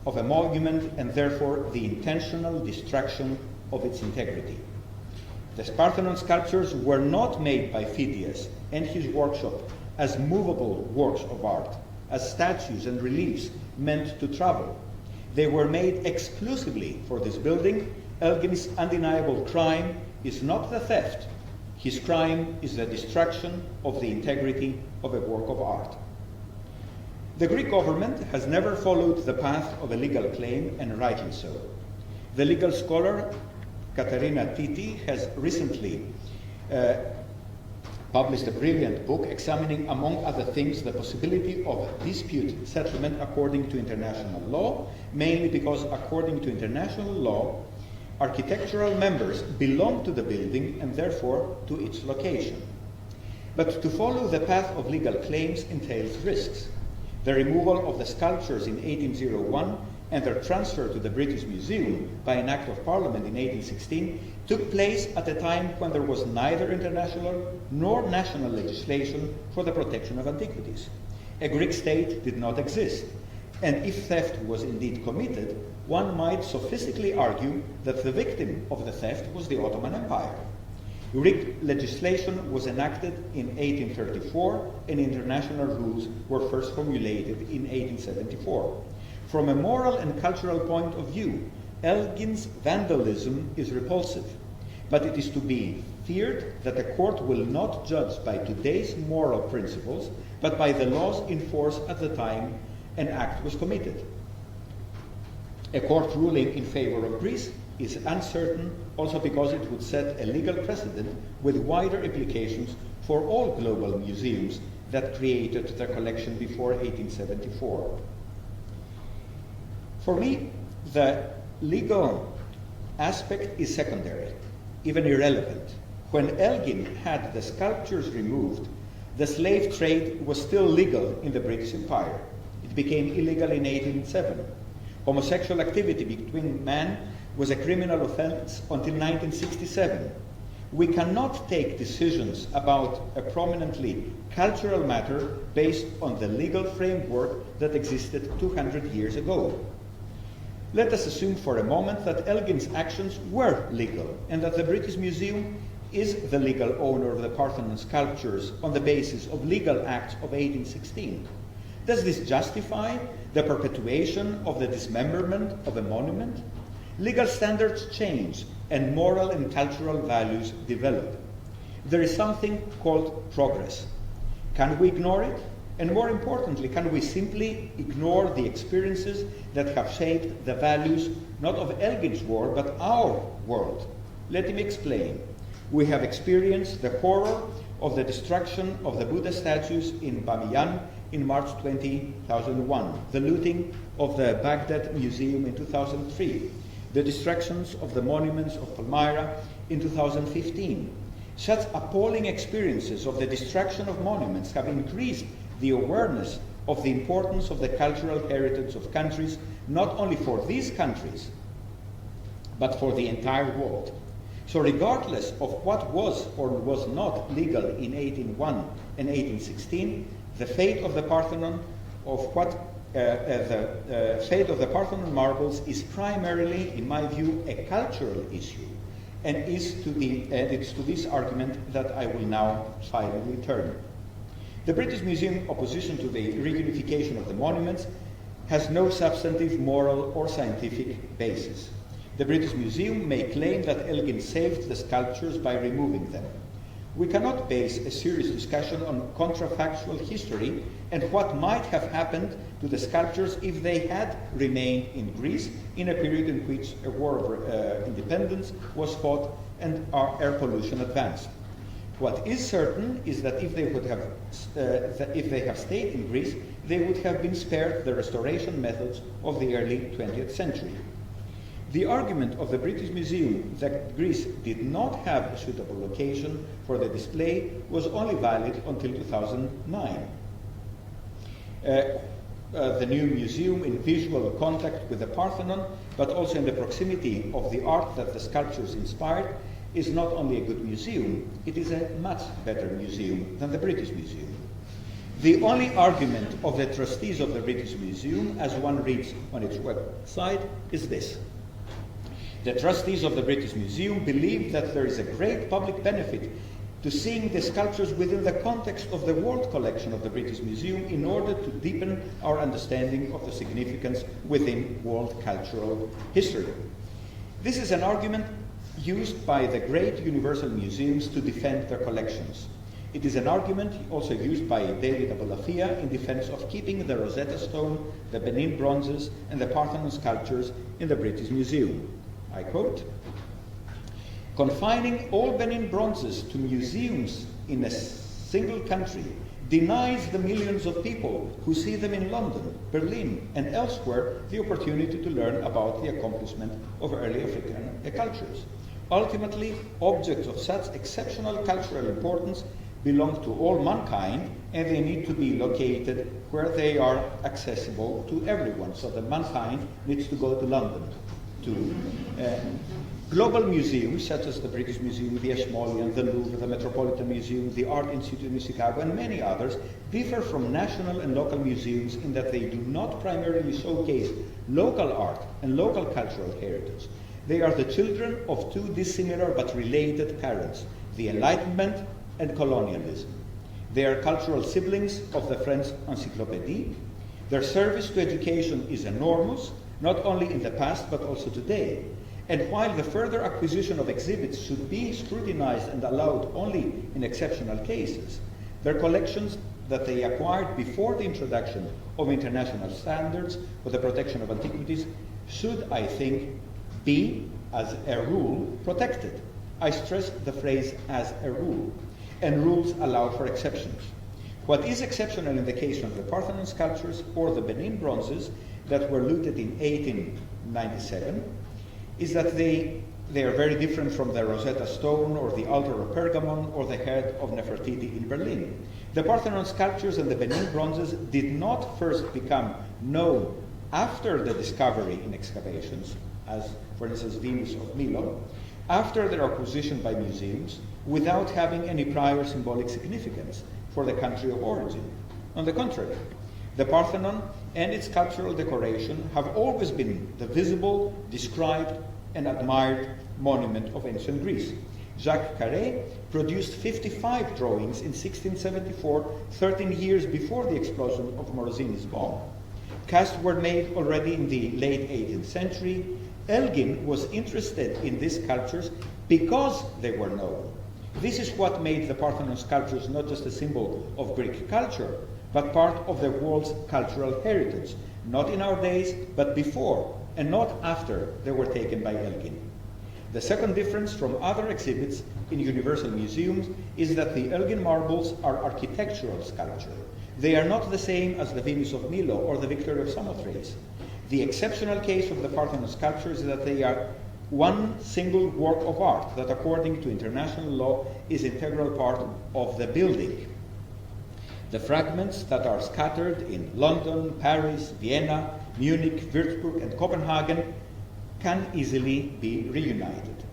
of a monument and therefore the intentional destruction of its integrity. The Parthenon sculptures were not made by Phidias and his workshop as movable works of art, as statues and reliefs meant to travel. They were made exclusively for this building. Elgin's undeniable crime is not the theft. His crime is the destruction of the integrity of a work of art. The Greek government has never followed the path of a legal claim, and rightly so. The legal scholar Katerina Titi has recently published a brilliant book examining, among other things, the possibility of dispute settlement according to international law, mainly because according to international law, architectural members belong to the building and therefore to its location. But to follow the path of legal claims entails risks. The removal of the sculptures in 1801 and their transfer to the British Museum by an Act of Parliament in 1816 took place at a time when there was neither international nor national legislation for the protection of antiquities. A Greek state did not exist, and if theft was indeed committed, one might sophistically argue that the victim of the theft was the Ottoman Empire. Greek legislation was enacted in 1834, and international rules were first formulated in 1874. From a moral and cultural point of view, Elgin's vandalism is repulsive, but it is to be feared that a court will not judge by today's moral principles, but by the laws in force at the time an act was committed. A court ruling in favor of Greece is uncertain, also because it would set a legal precedent with wider implications for all global museums that created their collection before 1874. For me, the legal aspect is secondary, even irrelevant. When Elgin had the sculptures removed, the slave trade was still legal in the British Empire. It became illegal in 1807. Homosexual activity between men was a criminal offense until 1967. We cannot take decisions about a prominently cultural matter based on the legal framework that existed 200 years ago. Let us assume for a moment that Elgin's actions were legal and that the British Museum is the legal owner of the Parthenon sculptures on the basis of legal acts of 1816. Does this justify the perpetuation of the dismemberment of a monument? Legal standards change and moral and cultural values develop. There is something called progress. Can we ignore it? And more importantly, can we simply ignore the experiences that have shaped the values not of Elgin's world, but our world? Let me explain. We have experienced the horror of the destruction of the Buddha statues in Bamiyan in March 2001, the looting of the Baghdad Museum in 2003, the destructions of the monuments of Palmyra in 2015. Such appalling experiences of the destruction of monuments have increased the awareness of the importance of the cultural heritage of countries, not only for these countries, but for the entire world. So regardless of what was or was not legal in 1801 and 1816, the fate of the Parthenon Parthenon marbles is primarily, in my view, a cultural issue, and it's to this argument that I will now finally turn. The British Museum opposition to the reunification of the monuments has no substantive, moral, or scientific basis. The British Museum may claim that Elgin saved the sculptures by removing them. We cannot base a serious discussion on contrafactual history and what might have happened to the sculptures if they had remained in Greece in a period in which a war of independence was fought and our air pollution advanced. What is certain is that if they have stayed in Greece, they would have been spared the restoration methods of the early 20th century. The argument of the British Museum that Greece did not have a suitable location for the display was only valid until 2009. The new museum, in visual contact with the Parthenon, but also in the proximity of the art that the sculptures inspired, is not only a good museum, it is a much better museum than the British Museum. The only argument of the trustees of the British Museum, as one reads on its website, is this. The trustees of the British Museum believe that there is a great public benefit to seeing the sculptures within the context of the world collection of the British Museum in order to deepen our understanding of the significance within world cultural history. This is an argument used by the great universal museums to defend their collections. It is an argument also used by David Abulafia in defense of keeping the Rosetta Stone, the Benin bronzes, and the Parthenon sculptures in the British Museum. I quote, "Confining all Benin bronzes to museums in a single country denies the millions of people who see them in London, Berlin, and elsewhere the opportunity to learn about the accomplishment of early African cultures. Ultimately, objects of such exceptional cultural importance belong to all mankind, and they need to be located where they are accessible to everyone." So the mankind needs to go to London. Global museums, such as the British Museum, the Ashmolean, the Louvre, the Metropolitan Museum, the Art Institute in Chicago, and many others, differ from national and local museums in that they do not primarily showcase local art and local cultural heritage. They are the children of two dissimilar but related parents, the Enlightenment and colonialism. They are cultural siblings of the French Encyclopédie. Their service to education is enormous, not only in the past but also today. And while the further acquisition of exhibits should be scrutinized and allowed only in exceptional cases, their collections that they acquired before the introduction of international standards for the protection of antiquities should, I think, be, as a rule, protected. I stress the phrase "as a rule," and rules allow for exceptions. What is exceptional in the case of the Parthenon sculptures or the Benin bronzes that were looted in 1897 is that they They are very different from the Rosetta Stone or the altar of Pergamon or the head of Nefertiti in Berlin. The Parthenon sculptures and the Benin bronzes did not first become known after the discovery in excavations, as for instance Venus of Milo, after their acquisition by museums, without having any prior symbolic significance for the country of origin. On the contrary, the Parthenon and its sculptural decoration have always been the visible, described, and admired monument of ancient Greece. Jacques Carré produced 55 drawings in 1674, 13 years before the explosion of Morosini's bomb. Casts were made already in the late 18th century. Elgin was interested in these sculptures because they were known. This is what made the Parthenon sculptures not just a symbol of Greek culture, but part of the world's cultural heritage, not in our days, but before, and not after they were taken by Elgin. The second difference from other exhibits in universal museums is that the Elgin marbles are architectural sculpture. They are not the same as the Venus of Milo or the Victory of Samothrace. The exceptional case of the Parthenon sculptures is that they are one single work of art that, according to international law, is integral part of the building. The fragments that are scattered in London, Paris, Vienna, Munich, Würzburg, and Copenhagen can easily be reunited.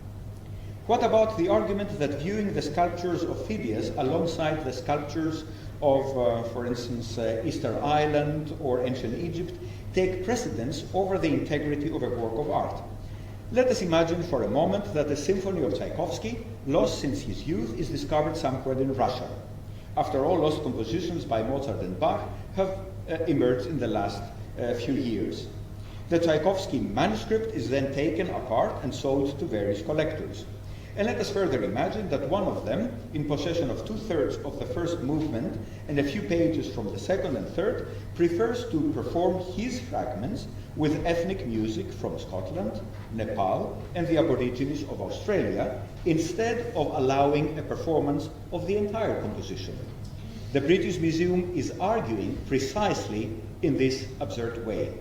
What about the argument that viewing the sculptures of Phidias alongside the sculptures of, for instance, Easter Island or ancient Egypt take precedence over the integrity of a work of art? Let us imagine for a moment that a symphony of Tchaikovsky, lost since his youth, is discovered somewhere in Russia. After all, lost compositions by Mozart and Bach have emerged in the last few years. The Tchaikovsky manuscript is then taken apart and sold to various collectors. And let us further imagine that one of them, in possession of 2/3 of the first movement and a few pages from the second and third, prefers to perform his fragments with ethnic music from Scotland, Nepal, and the Aborigines of Australia, instead of allowing a performance of the entire composition. The British Museum is arguing precisely in this absurd way.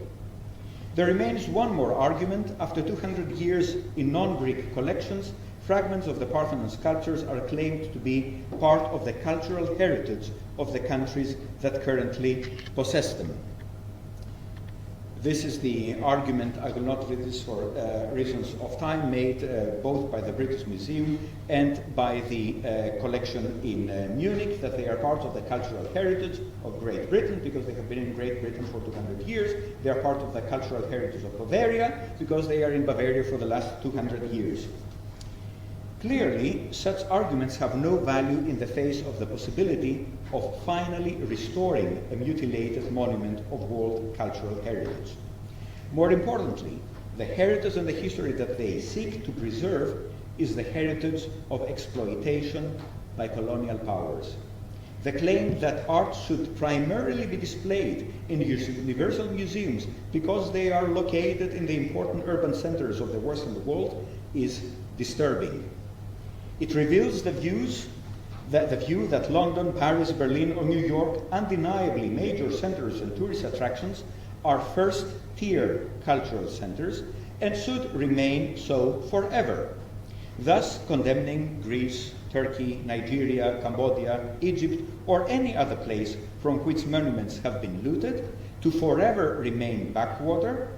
There remains one more argument. After 200 years in non-Greek collections, fragments of the Parthenon sculptures are claimed to be part of the cultural heritage of the countries that currently possess them. This is the argument, I will not read this for reasons of time, made both by the British Museum and by the collection in Munich, that they are part of the cultural heritage of Great Britain because they have been in Great Britain for 200 years. They are part of the cultural heritage of Bavaria because they are in Bavaria for the last 200 years. Clearly, such arguments have no value in the face of the possibility of finally restoring a mutilated monument of world cultural heritage. More importantly, the heritage and the history that they seek to preserve is the heritage of exploitation by colonial powers. The claim that art should primarily be displayed in universal museums because they are located in the important urban centers of the Western world is disturbing. It reveals the view that London, Paris, Berlin, or New York, undeniably major centers and tourist attractions, are first-tier cultural centers and should remain so forever, thus condemning Greece, Turkey, Nigeria, Cambodia, Egypt, or any other place from which monuments have been looted to forever remain backwater.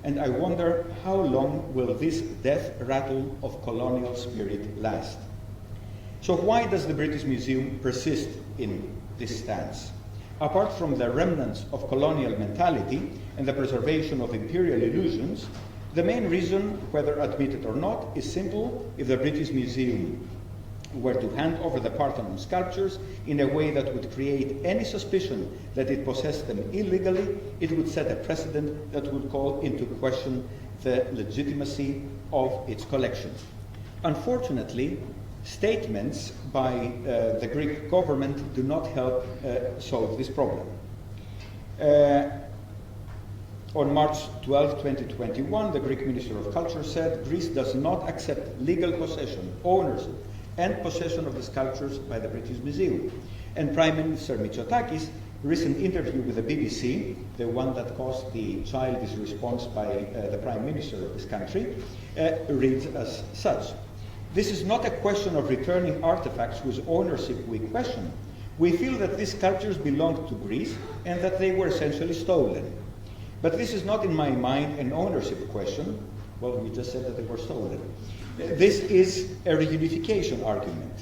And I wonder how long will this death rattle of colonial spirit last? So why does the British Museum persist in this stance? Apart from the remnants of colonial mentality and the preservation of imperial illusions, the main reason, whether admitted or not, is simple. If the British Museum were to hand over the Parthenon sculptures in a way that would create any suspicion that it possessed them illegally, it would set a precedent that would call into question the legitimacy of its collection. Unfortunately, statements by the Greek government do not help solve this problem. On March 12, 2021, the Greek Minister of Culture said Greece does not accept legal possession, ownership, and possession of the sculptures by the British Museum. And Prime Minister Mitsotakis recent interview with the BBC, the one that caused the childish response by the Prime Minister of this country, reads as such. This is not a question of returning artifacts whose ownership we question. We feel that these sculptures belonged to Greece and that they were essentially stolen. But this is not, in my mind, an ownership question. Well, we just said that they were stolen. This is a reunification argument.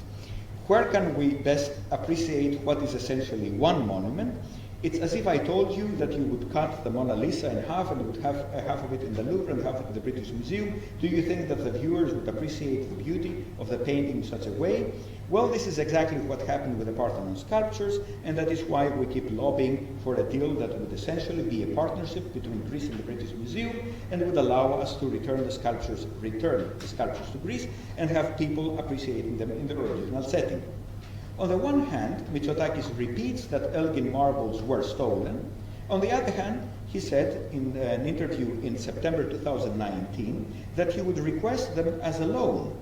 Where can we best appreciate what is essentially one monument? It's as if I told you that you would cut the Mona Lisa in half and you would have half of it in the Louvre and half of it in the British Museum. Do you think that the viewers would appreciate the beauty of the painting in such a way? Well, this is exactly what happened with the Parthenon sculptures, and that is why we keep lobbying for a deal that would essentially be a partnership between Greece and the British Museum, and would allow us to return the sculptures to Greece and have people appreciating them in their original setting. On the one hand, Mitsotakis repeats that Elgin marbles were stolen. On the other hand, he said in an interview in September 2019 that he would request them as a loan,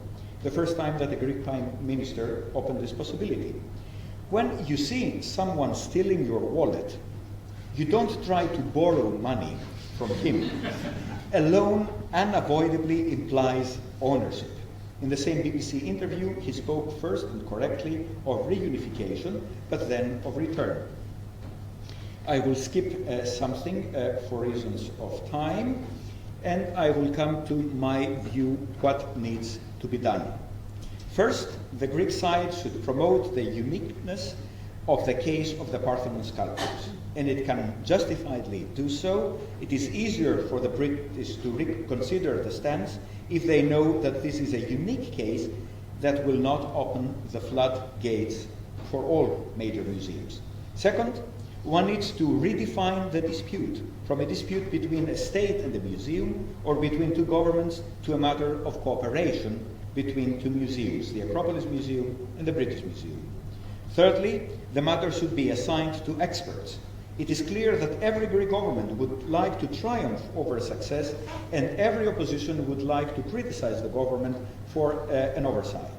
the first time that a Greek Prime Minister opened this possibility. When you see someone stealing your wallet, you don't try to borrow money from him. A loan unavoidably implies ownership. In the same BBC interview, he spoke first and correctly of reunification, but then of return. I will skip something for reasons of time, and I will come to my view what needs to be done. First, the Greek side should promote the uniqueness of the case of the Parthenon sculptures, and it can justifiably do so. It is easier for the British to reconsider the stance if they know that this is a unique case that will not open the floodgates for all major museums. Second, one needs to redefine the dispute from a dispute between a state and a museum, or between two governments, to a matter of cooperation between two museums, the Acropolis Museum and the British Museum. Thirdly, the matter should be assigned to experts. It is clear that every Greek government would like to triumph over success, and every opposition would like to criticize the government for an oversight.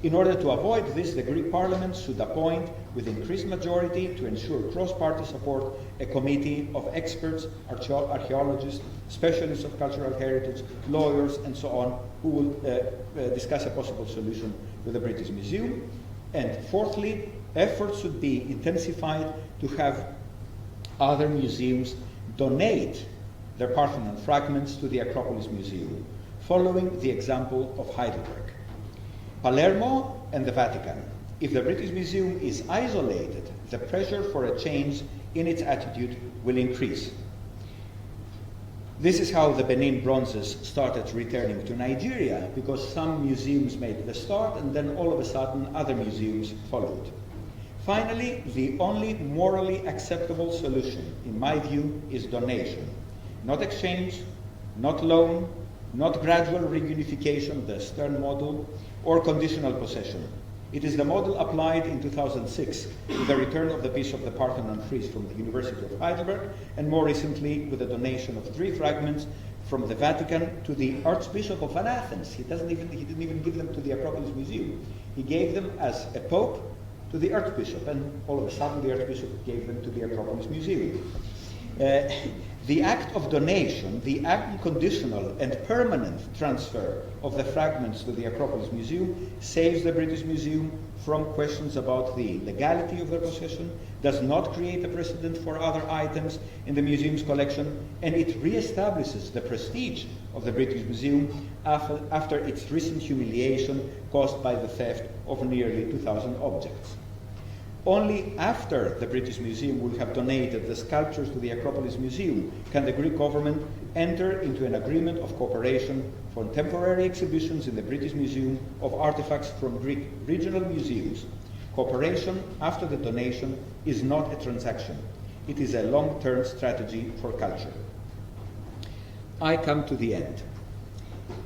In order to avoid this, the Greek Parliament should appoint, with increased majority to ensure cross-party support, a committee of experts, archaeologists, specialists of cultural heritage, lawyers, and so on, who will discuss a possible solution with the British Museum. And fourthly, efforts should be intensified to have other museums donate their Parthenon fragments to the Acropolis Museum, following the example of Heidelberg. Palermo and the Vatican. If the British Museum is isolated, the pressure for a change in its attitude will increase. This is how the Benin bronzes started returning to Nigeria, because some museums made the start and then all of a sudden other museums followed. Finally, the only morally acceptable solution, in my view, is donation. Not exchange, not loan, not gradual reunification, the Stern model, or conditional possession. It is the model applied in 2006 with the return of the piece of the Parthenon frieze from the University of Heidelberg, and more recently with the donation of 3 fragments from the Vatican to the Archbishop of Athens. He didn't even give them to the Acropolis Museum. He gave them as a pope to the Archbishop, and all of a sudden the Archbishop gave them to the Acropolis Museum. The act of donation, the unconditional and permanent transfer of the fragments to the Acropolis Museum, saves the British Museum from questions about the legality of their possession, does not create a precedent for other items in the museum's collection, and it re-establishes the prestige of the British Museum after its recent humiliation caused by the theft of nearly 2,000 objects. Only after the British Museum will have donated the sculptures to the Acropolis Museum can the Greek government enter into an agreement of cooperation for temporary exhibitions in the British Museum of artifacts from Greek regional museums. Cooperation after the donation is not a transaction. It is a long-term strategy for culture. I come to the end.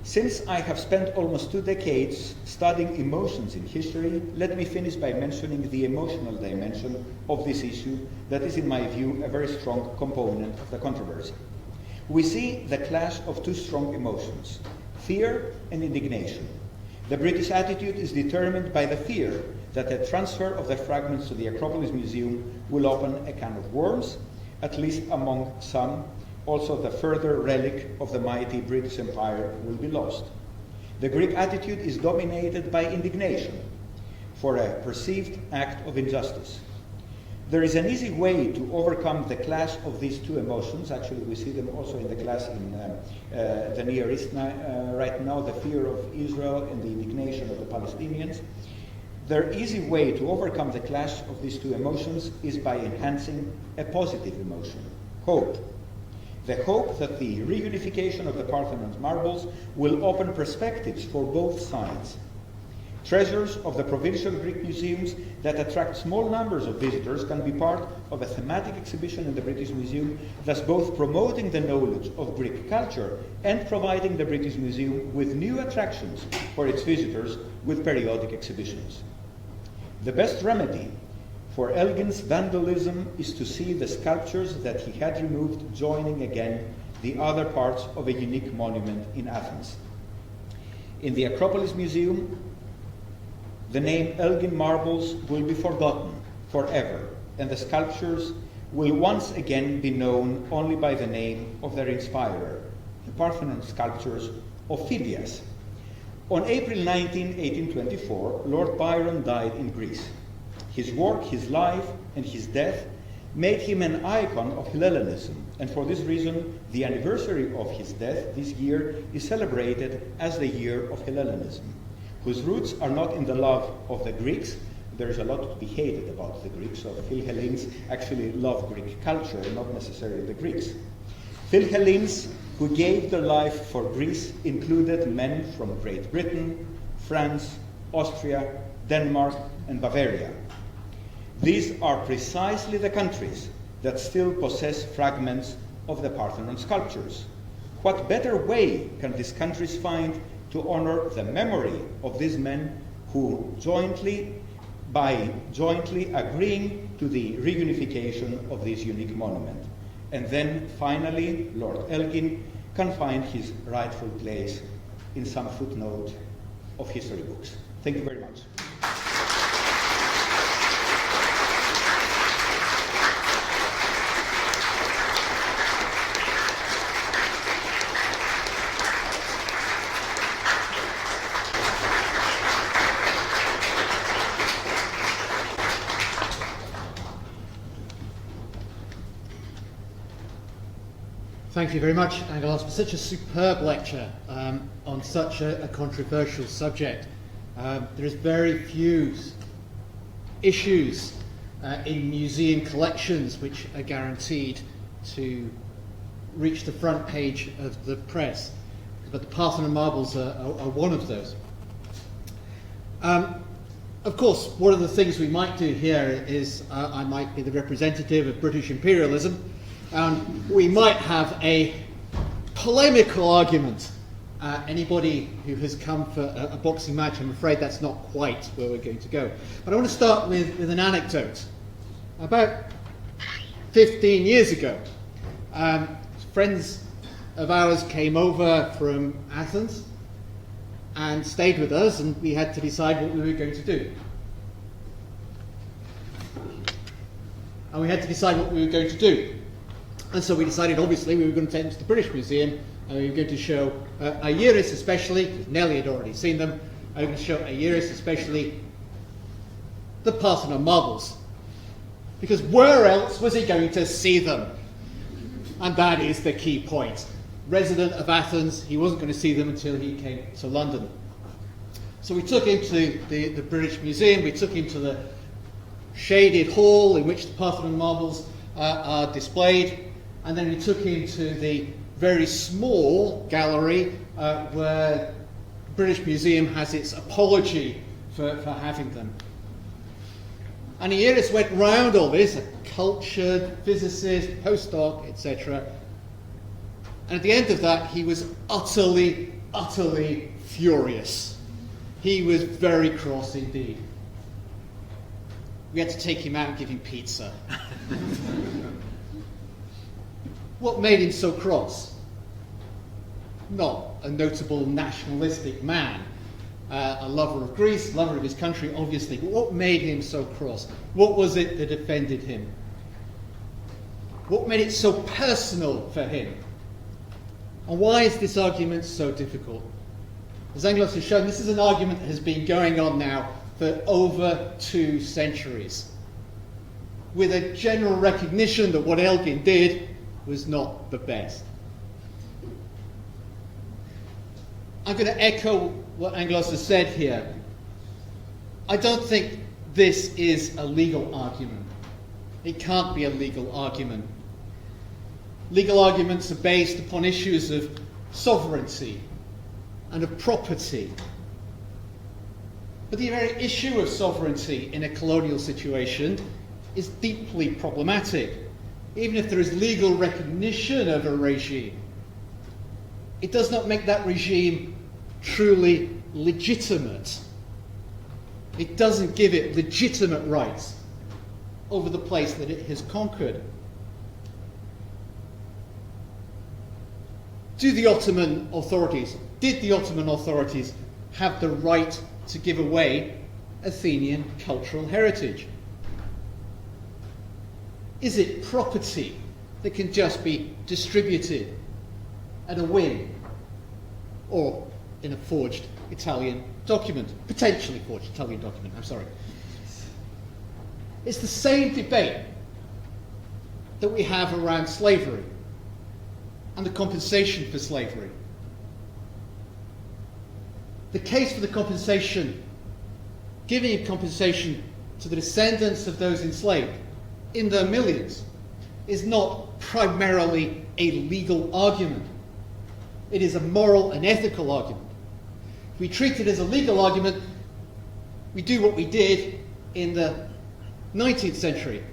Since I have spent almost 2 decades studying emotions in history, let me finish by mentioning the emotional dimension of this issue that is, in my view, a very strong component of the controversy. We see the clash of 2 strong emotions, fear and indignation. The British attitude is determined by the fear that the transfer of the fragments to the Acropolis Museum will open a can of worms, at least among some. Also, the further relic of the mighty British Empire will be lost. The Greek attitude is dominated by indignation for a perceived act of injustice. There is an easy way to overcome the clash of these two emotions. Actually, we see them also in the clash in the Near East right now, the fear of Israel and the indignation of the Palestinians. The easy way to overcome the clash of these two emotions is by enhancing a positive emotion, hope. The hope that the reunification of the Parthenon marbles will open perspectives for both sides. Treasures of the provincial Greek museums that attract small numbers of visitors can be part of a thematic exhibition in the British Museum, thus both promoting the knowledge of Greek culture and providing the British Museum with new attractions for its visitors with periodic exhibitions. The best remedy for Elgin's vandalism is to see the sculptures that he had removed joining again the other parts of a unique monument in Athens. In the Acropolis Museum, the name Elgin marbles will be forgotten forever, and the sculptures will once again be known only by the name of their inspirer, the Parthenon sculptures of Phidias. On April 19, 1824, Lord Byron died in Greece. His work, his life, and his death made him an icon of Hellenism, and for this reason, the anniversary of his death this year is celebrated as the year of Hellenism, whose roots are not in the love of the Greeks. There is a lot to be hated about the Greeks, so the Philhellenes actually love Greek culture, not necessarily the Greeks. Philhellenes who gave their life for Greece included men from Great Britain, France, Austria, Denmark, and Bavaria. These are precisely the countries that still possess fragments of the Parthenon sculptures. What better way can these countries find to honor the memory of these men who jointly agreeing to the reunification of this unique monument? And then finally, Lord Elgin can find his rightful place in some footnote of history books. Thank you very much. Thank you very much, Angelos, for such a superb lecture on such a controversial subject. There is very few issues in museum collections which are guaranteed to reach the front page of the press, but the Parthenon marbles are one of those. Of course, one of the things we might do here is I might be the representative of British imperialism, and we might have a polemical argument. Anybody who has come for a boxing match, I'm afraid that's not quite where we're going to go. But I want to start with an anecdote. About 15 years ago, friends of ours came over from Athens and stayed with us, and we had to decide what we were going to do. And so we decided, obviously, we were going to take them to the British Museum, and we were going to show Aeris especially, because Nellie had already seen them, and we were going to show Aeris especially the Parthenon marbles. Because where else was he going to see them? And that is the key point. Resident of Athens, he wasn't going to see them until he came to London. So we took him to the British Museum, we took him to the shaded hall in which the Parthenon marbles are displayed, and then we took him to the very small gallery where the British Museum has its apology for having them. And Aeris went round all this, a cultured physicist, postdoc, etc. And at the end of that, he was utterly, utterly furious. He was very cross indeed. We had to take him out and give him pizza. What made him so cross? Not a notable nationalistic man, a lover of Greece, lover of his country, obviously. But what made him so cross? What was it that offended him? What made it so personal for him? And why is this argument so difficult? As Angelos has shown, this is an argument that has been going on now for over 2 centuries, with a general recognition that what Elgin did was not the best. I'm going to echo what Angelos has said here. I don't think this is a legal argument. It can't be a legal argument. Legal arguments are based upon issues of sovereignty and of property. But the very issue of sovereignty in a colonial situation is deeply problematic. Even if there is legal recognition of a regime, it does not make that regime truly legitimate. It doesn't give it legitimate rights over the place that it has conquered. Did the Ottoman authorities have the right to give away Athenian cultural heritage? Is it property that can just be distributed at a whim, or in a forged Italian document, potentially forged Italian document, I'm sorry. It's the same debate that we have around slavery and the compensation for slavery. The case for the compensation, giving compensation to the descendants of those enslaved in their millions, is not primarily a legal argument. It is a moral and ethical argument. If we treat it as a legal argument, we do what we did in the 19th century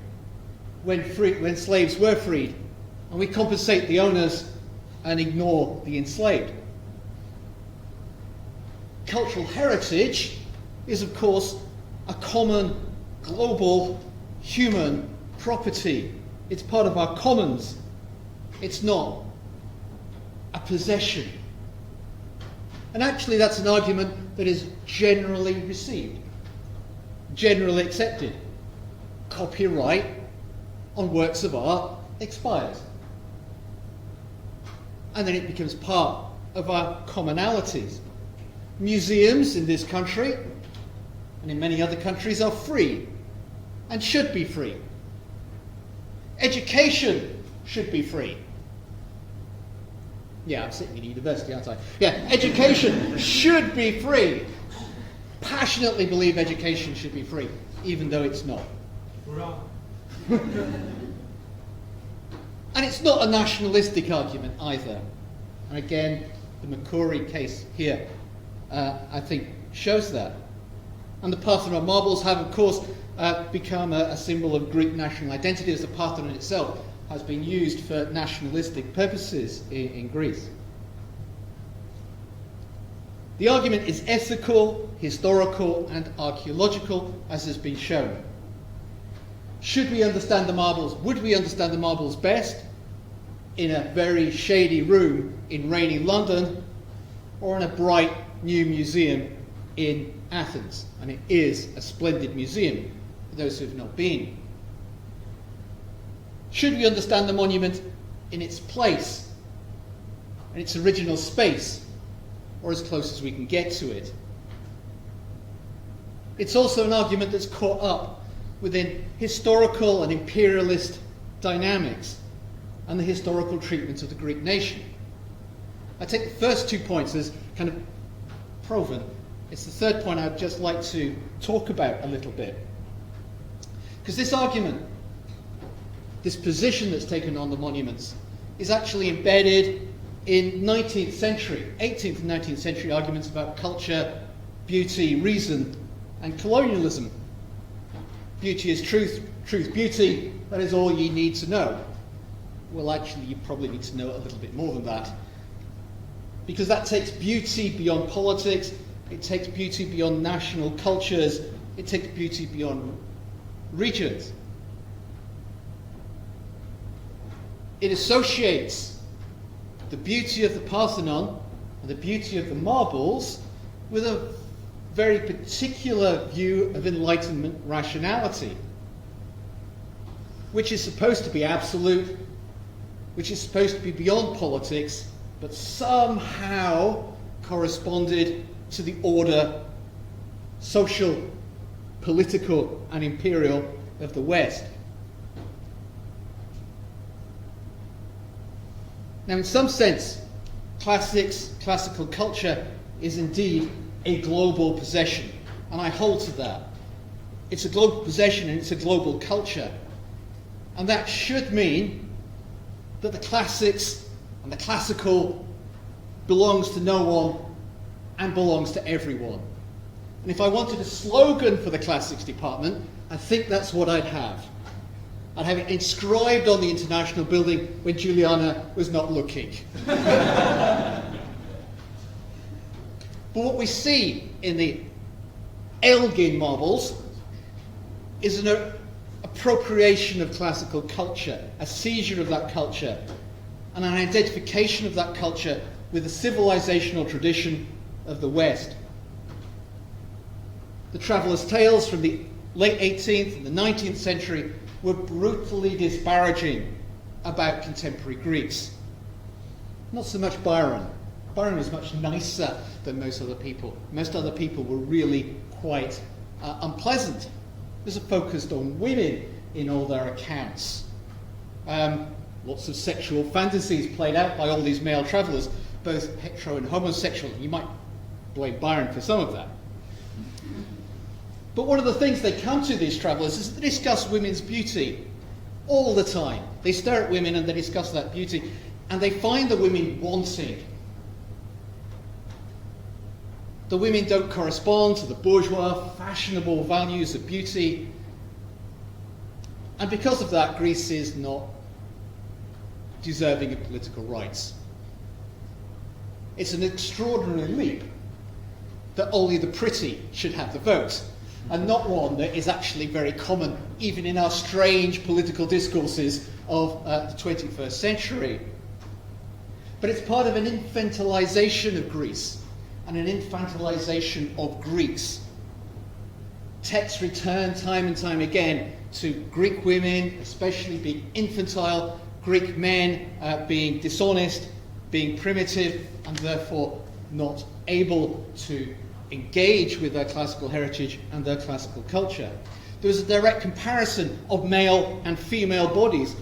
when slaves were freed, and we compensate the owners and ignore the enslaved. Cultural heritage is, of course, a common, global, human property. It's part of our commons. It's not a possession. And actually, that's an argument that is generally received, generally accepted. Copyright on works of art expires. And then it becomes part of our commonalities. Museums in this country and in many other countries are free and should be free. Education should be free. Yeah, I'm sitting in university, aren't I? Yeah, education should be free. Passionately believe education should be free, even though it's not. And it's not a nationalistic argument either. And again, the Makuri case here, I think, shows that. And the Parthenon marbles have, of course, become a symbol of Greek national identity, as the Parthenon itself has been used for nationalistic purposes in Greece. The argument is ethical, historical, and archaeological, as has been shown. Should we understand the marbles? Would we understand the marbles best in a very shady room in rainy London, or in a bright new museum in Athens? And it is a splendid museum for those who have not been. Should we understand the monument in its place, in its original space, or as close as we can get to it? It's also an argument that's caught up within historical and imperialist dynamics and the historical treatment of the Greek nation. I take the first 2 points as kind of proven. It's the third point I'd just like to talk about a little bit. Because this argument, this position that's taken on the monuments, is actually embedded in 19th century, 18th and 19th century arguments about culture, beauty, reason, and colonialism. Beauty is truth, truth, beauty, that is all you need to know. Well, actually, you probably need to know a little bit more than that. Because that takes beauty beyond politics, it takes beauty beyond national cultures, it takes beauty beyond regions. It associates the beauty of the Parthenon and the beauty of the marbles with a very particular view of Enlightenment rationality, which is supposed to be absolute, which is supposed to be beyond politics, but somehow corresponded to the order, social, political, and imperial of the West. Now, in some sense, classical culture is indeed a global possession, and I hold to that. It's a global possession and it's a global culture. And that should mean that the classics and the classical belongs to no one and belongs to everyone. And if I wanted a slogan for the classics department, I think that's what I'd have. I'd have it inscribed on the International Building when Giuliana was not looking. But what we see in the Elgin marbles is an appropriation of classical culture, a seizure of that culture, and an identification of that culture with the civilizational tradition of the West. The travellers' tales from the late 18th and the 19th century were brutally disparaging about contemporary Greeks. Not so much Byron. Byron was much nicer than most other people. Most other people were really quite unpleasant. There's a focus on women in all their accounts. Lots of sexual fantasies played out by all these male travellers, both hetero and homosexual. You might blame Byron for some of that. But one of the things they come to, these travellers, is they discuss women's beauty all the time. They stare at women and they discuss that beauty, and they find the women wanting. The women don't correspond to the bourgeois, fashionable values of beauty. And because of that, Greece is not deserving of political rights. It's an extraordinary leap that only the pretty should have the vote, and not one that is actually very common even in our strange political discourses of the 21st century. But it's part of an infantilization of Greece and an infantilization of Greeks. Texts return time and time again to Greek women especially being infantile, Greek men being dishonest, being primitive, and therefore not able to engage with their classical heritage and their classical culture. There was a direct comparison of male and female bodies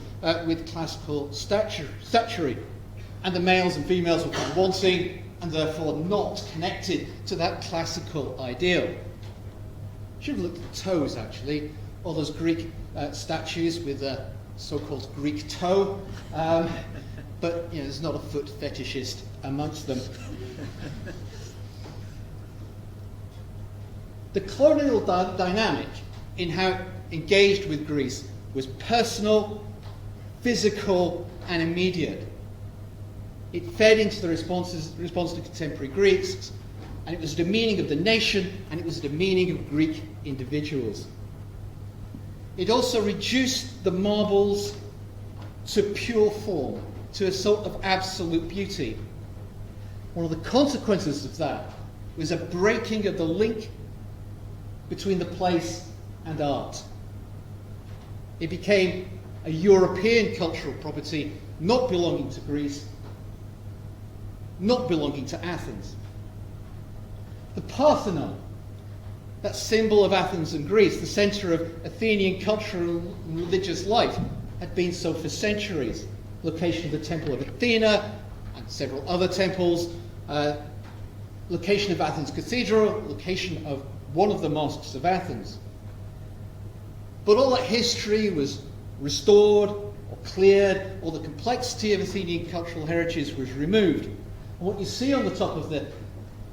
with classical statuary, and the males and females were found wanting and therefore not connected to that classical ideal. Should have looked at the toes, actually. All those Greek statues with a so-called Greek toe, but there's not a foot fetishist amongst them. The colonial dynamic in how it engaged with Greece was personal, physical, and immediate. It fed into the response to contemporary Greeks, and it was a demeaning of the nation, and it was a demeaning of Greek individuals. It also reduced the marbles to pure form, to a sort of absolute beauty. One of the consequences of that was a breaking of the link between the place and art. It became a European cultural property, not belonging to Greece, not belonging to Athens. The Parthenon, that symbol of Athens and Greece, the centre of Athenian cultural and religious life, had been so for centuries. Location of the Temple of Athena and several other temples, location of Athens Cathedral, location of one of the mosques of Athens. But all that history was restored or cleared, all the complexity of Athenian cultural heritage was removed. And what you see on the top of the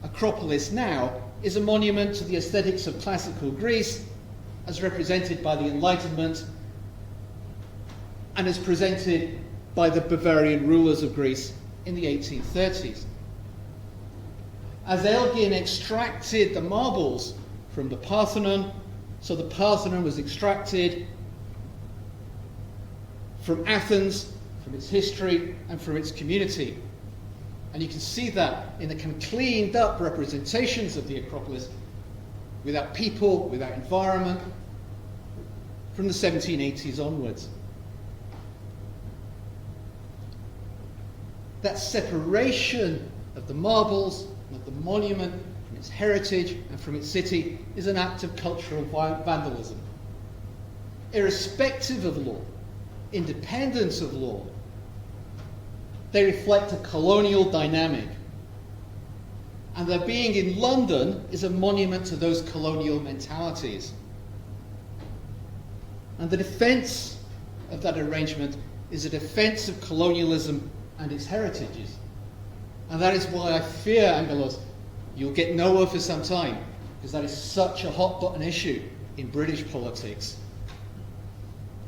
Acropolis now is a monument to the aesthetics of classical Greece as represented by the Enlightenment and as presented by the Bavarian rulers of Greece in the 1830s. As Elgin extracted the marbles from the Parthenon, so the Parthenon was extracted from Athens, from its history, and from its community. And you can see that in the kind of cleaned up representations of the Acropolis without people, without environment, from the 1780s onwards. That separation of the marbles, of the monument, from its heritage and from its city is an act of cultural vandalism. Irrespective of law, independent of law, they reflect a colonial dynamic. And their being in London is a monument to those colonial mentalities. And the defence of that arrangement is a defence of colonialism and its heritages. And that is why I fear, Angelos, you'll get nowhere for some time, because that is such a hot button issue in British politics,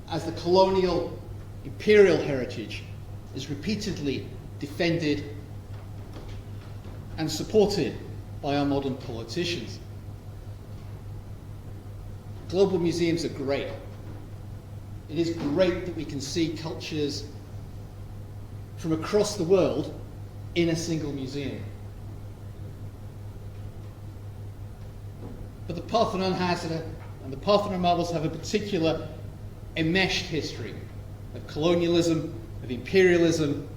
as the colonial imperial heritage is repeatedly defended and supported by our modern politicians. Global museums are great. It is great that we can see cultures from across the world in a single museum. But the Parthenon has, and the Parthenon marbles have a particular enmeshed history of colonialism, of imperialism,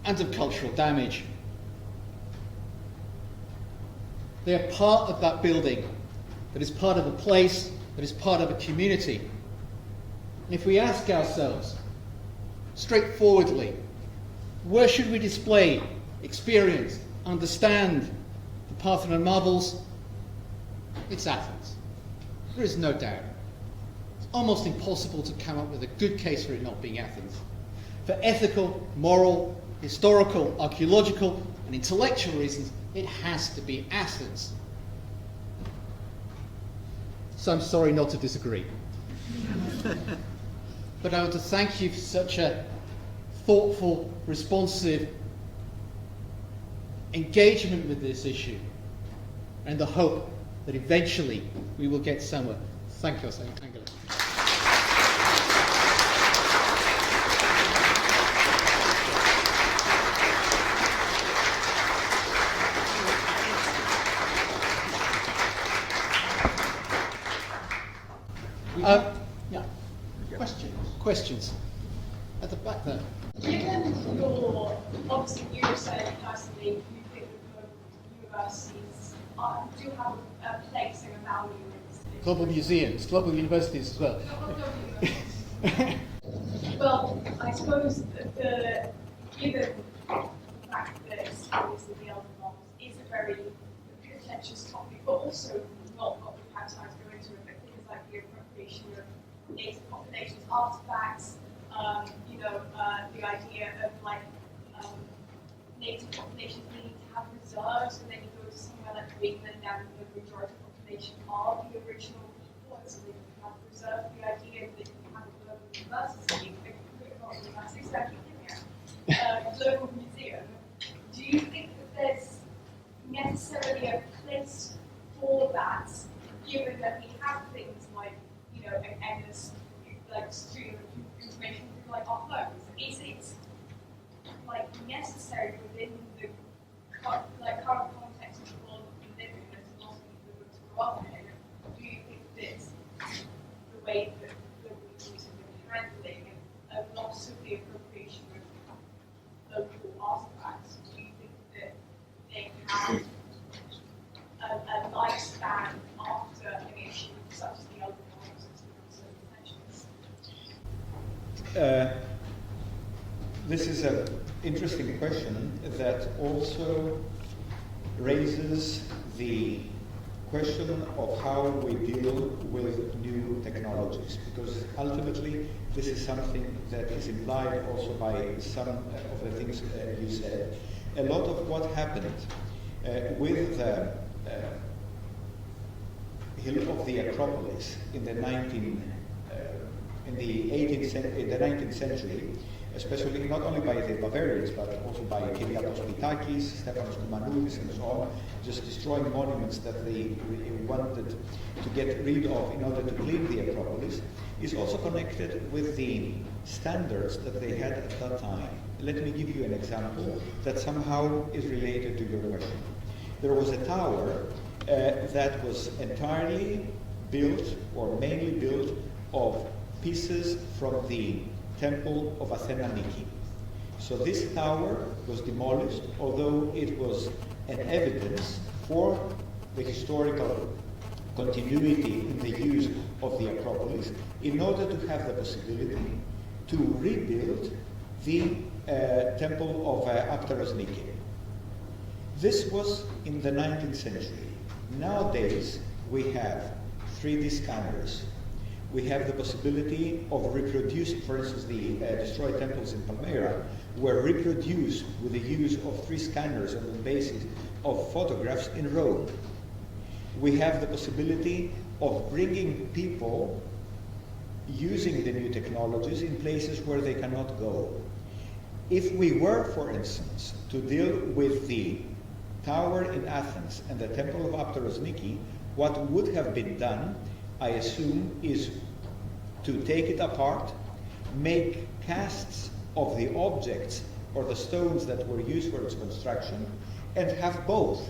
and of cultural damage. They are part of that building that is part of a place, that is part of a community. And if we ask ourselves straightforwardly, where should we display, experience, understand the Parthenon marbles? It's Athens. There is no doubt. It's almost impossible to come up with a good case for it not being Athens. For ethical, moral, historical, archaeological, and intellectual reasons, it has to be Athens. So I'm sorry not to disagree. But I want to thank you for such a thoughtful, responsive engagement with this issue, and the hope that eventually we will get somewhere. Thank you, Angelos. Yeah. Questions? At the back there. Given your, obviously you were saying personally, you think that universities do have a place and a value in this. Global museums, global universities as well. Well, I suppose that given the fact that obviously the Elgin models is a very contentious topic, but also not what we've had time to go into it, but things like the appropriation of native populations, artifacts, the idea of native populations needing to have reserves, and then you go to somewhere like Greenland, and the majority of the population are the original people, and so they can have reserves. The idea that you can have a global university, global museum. Do you think that there's necessarily a place for that, given that we have things like, an endless stream of information through our phones? Is it necessary within the current context of the world that we live in, and to lots of people who grow up in? Do you think that the way that global museums have been handling a loss of the appropriation of local artifacts, do you think that they have a lifespan after an issue such as the Elgin models and This is an interesting question that also raises the question of how we deal with new technologies, because ultimately this is something that is implied also by some of the things you said. A lot of what happened with the hill of the Acropolis in the 19th century, especially not only by the Bavarians, but also by Kyriakos Pitakis, Stephanos Koumanoulis, and so on, just destroying monuments that they wanted to get rid of in order to clean the Acropolis, is also connected with the standards that they had at that time. Let me give you an example that somehow is related to your question. there was a tower that was entirely built, or mainly built, of pieces from the temple of Athena Nike. So this tower was demolished, although it was an evidence for the historical continuity in the use of the Acropolis, in order to have the possibility to rebuild the temple of Apteros Nike. This was in the 19th century. Nowadays, we have 3D scanners. We have the possibility of reproducing, for instance, the destroyed temples in Palmyra were reproduced with the use of 3 scanners on the basis of photographs in Rome. We have the possibility of bringing people using the new technologies in places where they cannot go. If we were, for instance, to deal with the tower in Athens and the temple of Apteros Nike, what would have been done, I assume, is to take it apart, make casts of the objects or the stones that were used for its construction, and have both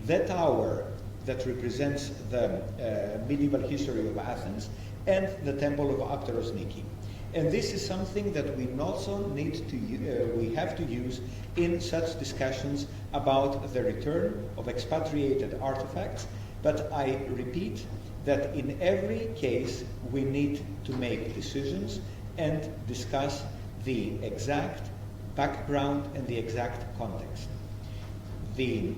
the tower that represents the medieval history of Athens and the temple of Apteros Nike. And this is something that we also need to, we have to use in such discussions about the return of expatriated artifacts. But I repeat that in every case we need to make decisions and discuss the exact background and the exact context. The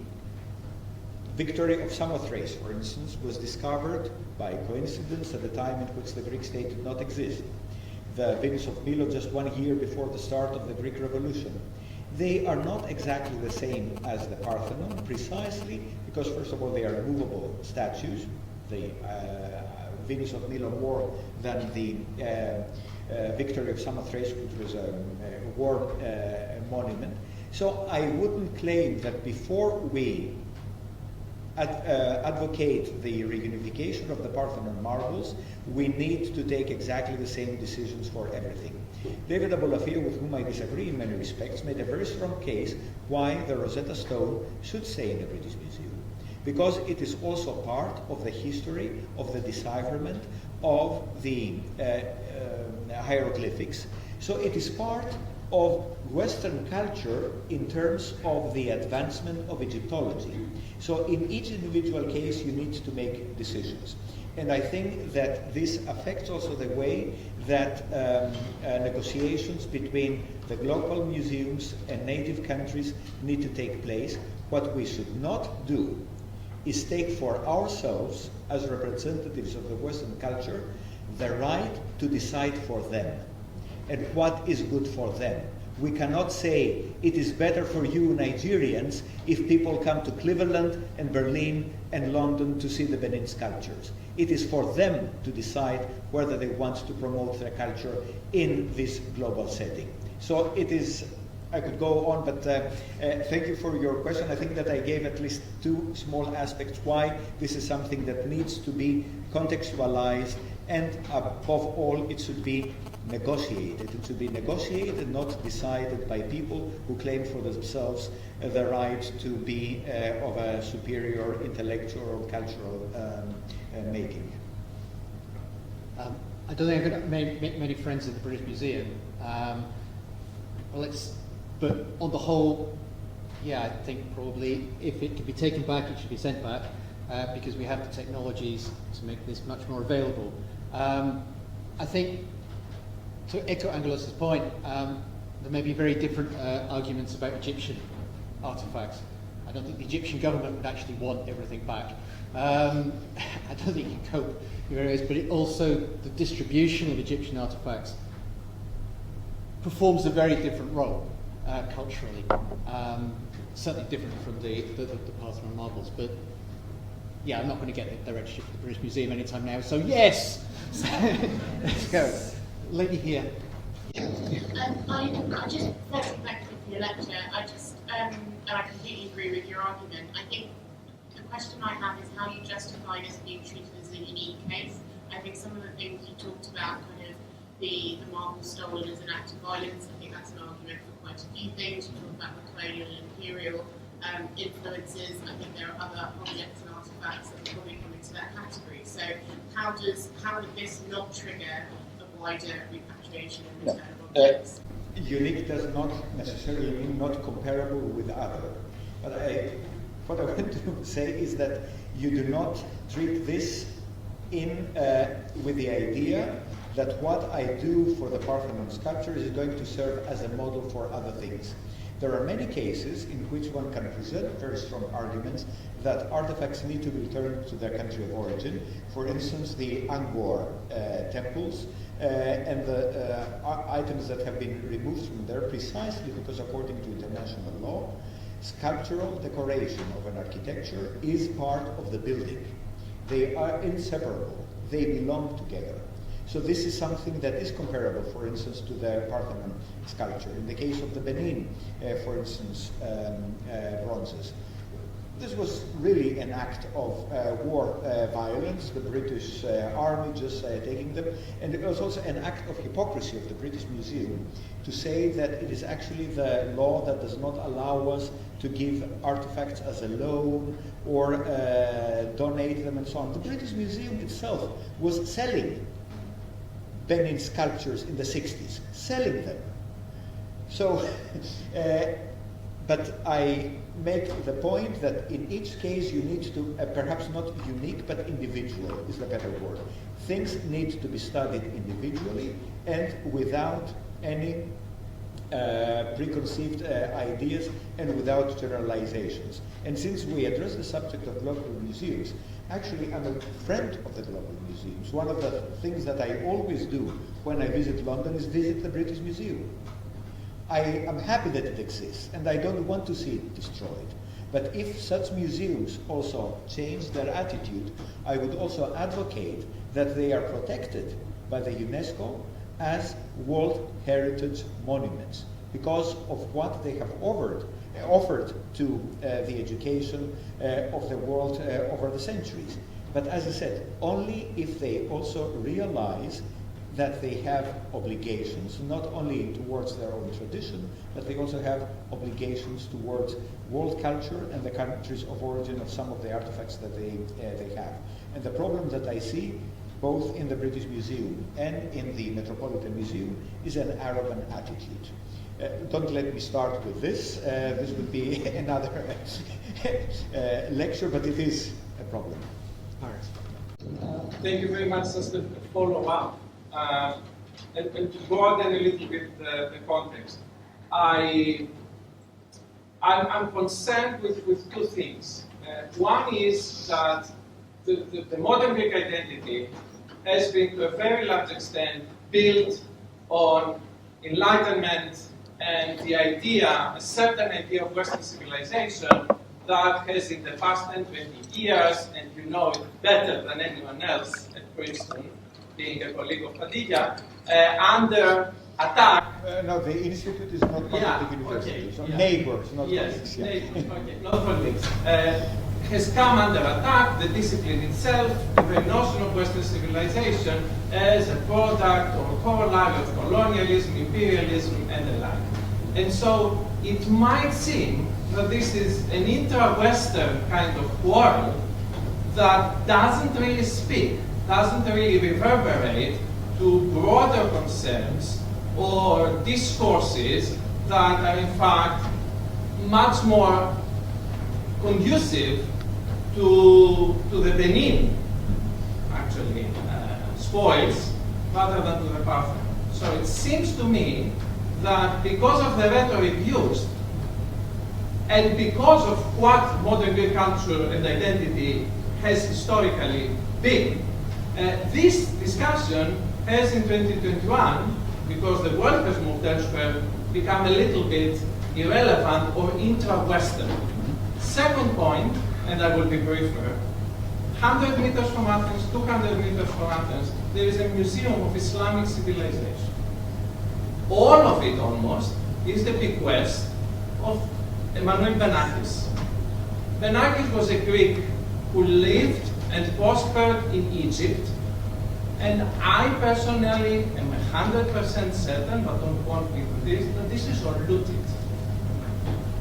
victory of Samothrace, for instance, was discovered by coincidence at the time in which the Greek state did not exist. The Venus of Milo just 1 year before the start of the Greek Revolution. They are not exactly the same as the Parthenon, precisely because, first of all, they are movable statues. The Venus of Milo more than the victory of Samothrace, which was a war monument. So I wouldn't claim that before we advocate the reunification of the Parthenon marbles, we need to take exactly the same decisions for everything. David Abulafia, with whom I disagree in many respects, made a very strong case why the Rosetta Stone should stay in the British Museum, because it is also part of the history of the decipherment of the hieroglyphics. So it is part of Western culture in terms of the advancement of Egyptology. So in each individual case, you need to make decisions. And I think that this affects also the way that negotiations between the global museums and native countries need to take place. What we should not do is take for ourselves, as representatives of the Western culture, the right to decide for them and what is good for them. We cannot say it is better for you Nigerians if people come to Cleveland and Berlin and London to see the Benin sculptures. It is for them to decide whether they want to promote their culture in this global setting. So it is, I could go on, but thank you for your question. I think that I gave at least 2 small aspects why this is something that needs to be contextualized, and above all, it should be negotiated. It should be negotiated, not decided by people who claim for themselves the right to be of a superior intellectual or cultural making. I don't think I've got many friends in the British Museum. But on the whole, yeah, I think probably if it can be taken back, it should be sent back, because we have the technologies to make this much more available. I think, to echo Angelos' point, there may be very different arguments about Egyptian artifacts. I don't think the Egyptian government would actually want everything back. I don't think you can cope in various ways, but it also, the distribution of Egyptian artifacts performs a very different role culturally. Certainly different from the Parthenon marbles, but yeah, I'm not going to get the directorship of the British Museum anytime now, so yes! Let's go. Lady here. I just firstly thank you for your lecture. And I completely agree with your argument. I think the question I have is how you justify this being treated as a unique case. I think some of the things you talked about, kind of the marble stolen as an act of violence, I think that's an argument for quite a few things. You talk about the colonial and imperial influences. I think there are other objects and artifacts that will probably come into that category. So how would this not trigger a wider repatriation and return of objects? Unique does not necessarily mean not comparable with other. But what I want to say is that you do not treat this with the idea that what I do for the Parthenon sculpture is going to serve as a model for other things. There are many cases in which one can present very strong arguments that artifacts need to be returned to their country of origin. For instance, the Angkor temples and the items that have been removed from there precisely because, according to international law, sculptural decoration of an architecture is part of the building. They are inseparable. They belong together. So this is something that is comparable, for instance, to the Parthenon sculpture. In the case of the Benin, for instance, bronzes, this was really an act of war violence, the British army just taking them, and it was also an act of hypocrisy of the British Museum to say that it is actually the law that does not allow us to give artifacts as a loan or donate them and so on. The British Museum itself was selling Benin sculptures in the 60s, selling them. So, but I make the point that in each case you need to, perhaps not unique, but individual is the better word. Things need to be studied individually and without any preconceived ideas and without generalizations. And since we address the subject of global museums, actually I'm a friend of the global museums. One of the things that I always do when I visit London is visit the British Museum. I am happy that it exists, and I don't want to see it destroyed. But if such museums also change their attitude, I would also advocate that they are protected by the UNESCO as World Heritage Monuments because of what they have offered to the education of the world over the centuries. But as I said, only if they also realize that they have obligations, not only towards their own tradition, but they also have obligations towards world culture and the countries of origin of some of the artifacts that they have. And the problem that I see, both in the British Museum and in the Metropolitan Museum, is an arrogant attitude. Don't let me start with this. This would be another lecture, but it is a problem. Thank you very much. Just a follow-up. And to broaden a little bit the context, I'm concerned with two things. One is that the modern Greek identity has been, to a very large extent, built on Enlightenment and the idea, a certain idea of Western civilization that has in the past 10, 20 years, and you know it better than anyone else at Princeton, being a colleague of Padilla, under attack. No, the institute is not part of the university. Okay, so neighbors, not colleagues. Neighbors, okay, not colleagues. Has come under attack, the discipline itself, the notion of Western civilization as a product or corollary of colonialism, imperialism, and the like. And so it might seem that this is an intra-Western kind of quarrel that doesn't really speak, doesn't really reverberate to broader concerns or discourses that are in fact much more conducive to the Benin, actually, spoils rather than to the Parthenon. So it seems to me that because of the rhetoric used and because of what modern Greek culture and identity has historically been, this discussion has in 2021, because the world has moved elsewhere, become a little bit irrelevant or intra-Western. Second point, and I will be briefer, 100 meters from Athens, 200 meters from Athens, there is a museum of Islamic civilization. All of it almost is the bequest of Emmanuel Benakis. Benakis was a Greek who lived and prospered in Egypt, and I personally am 100% certain, but don't want me to this, that this is all looted.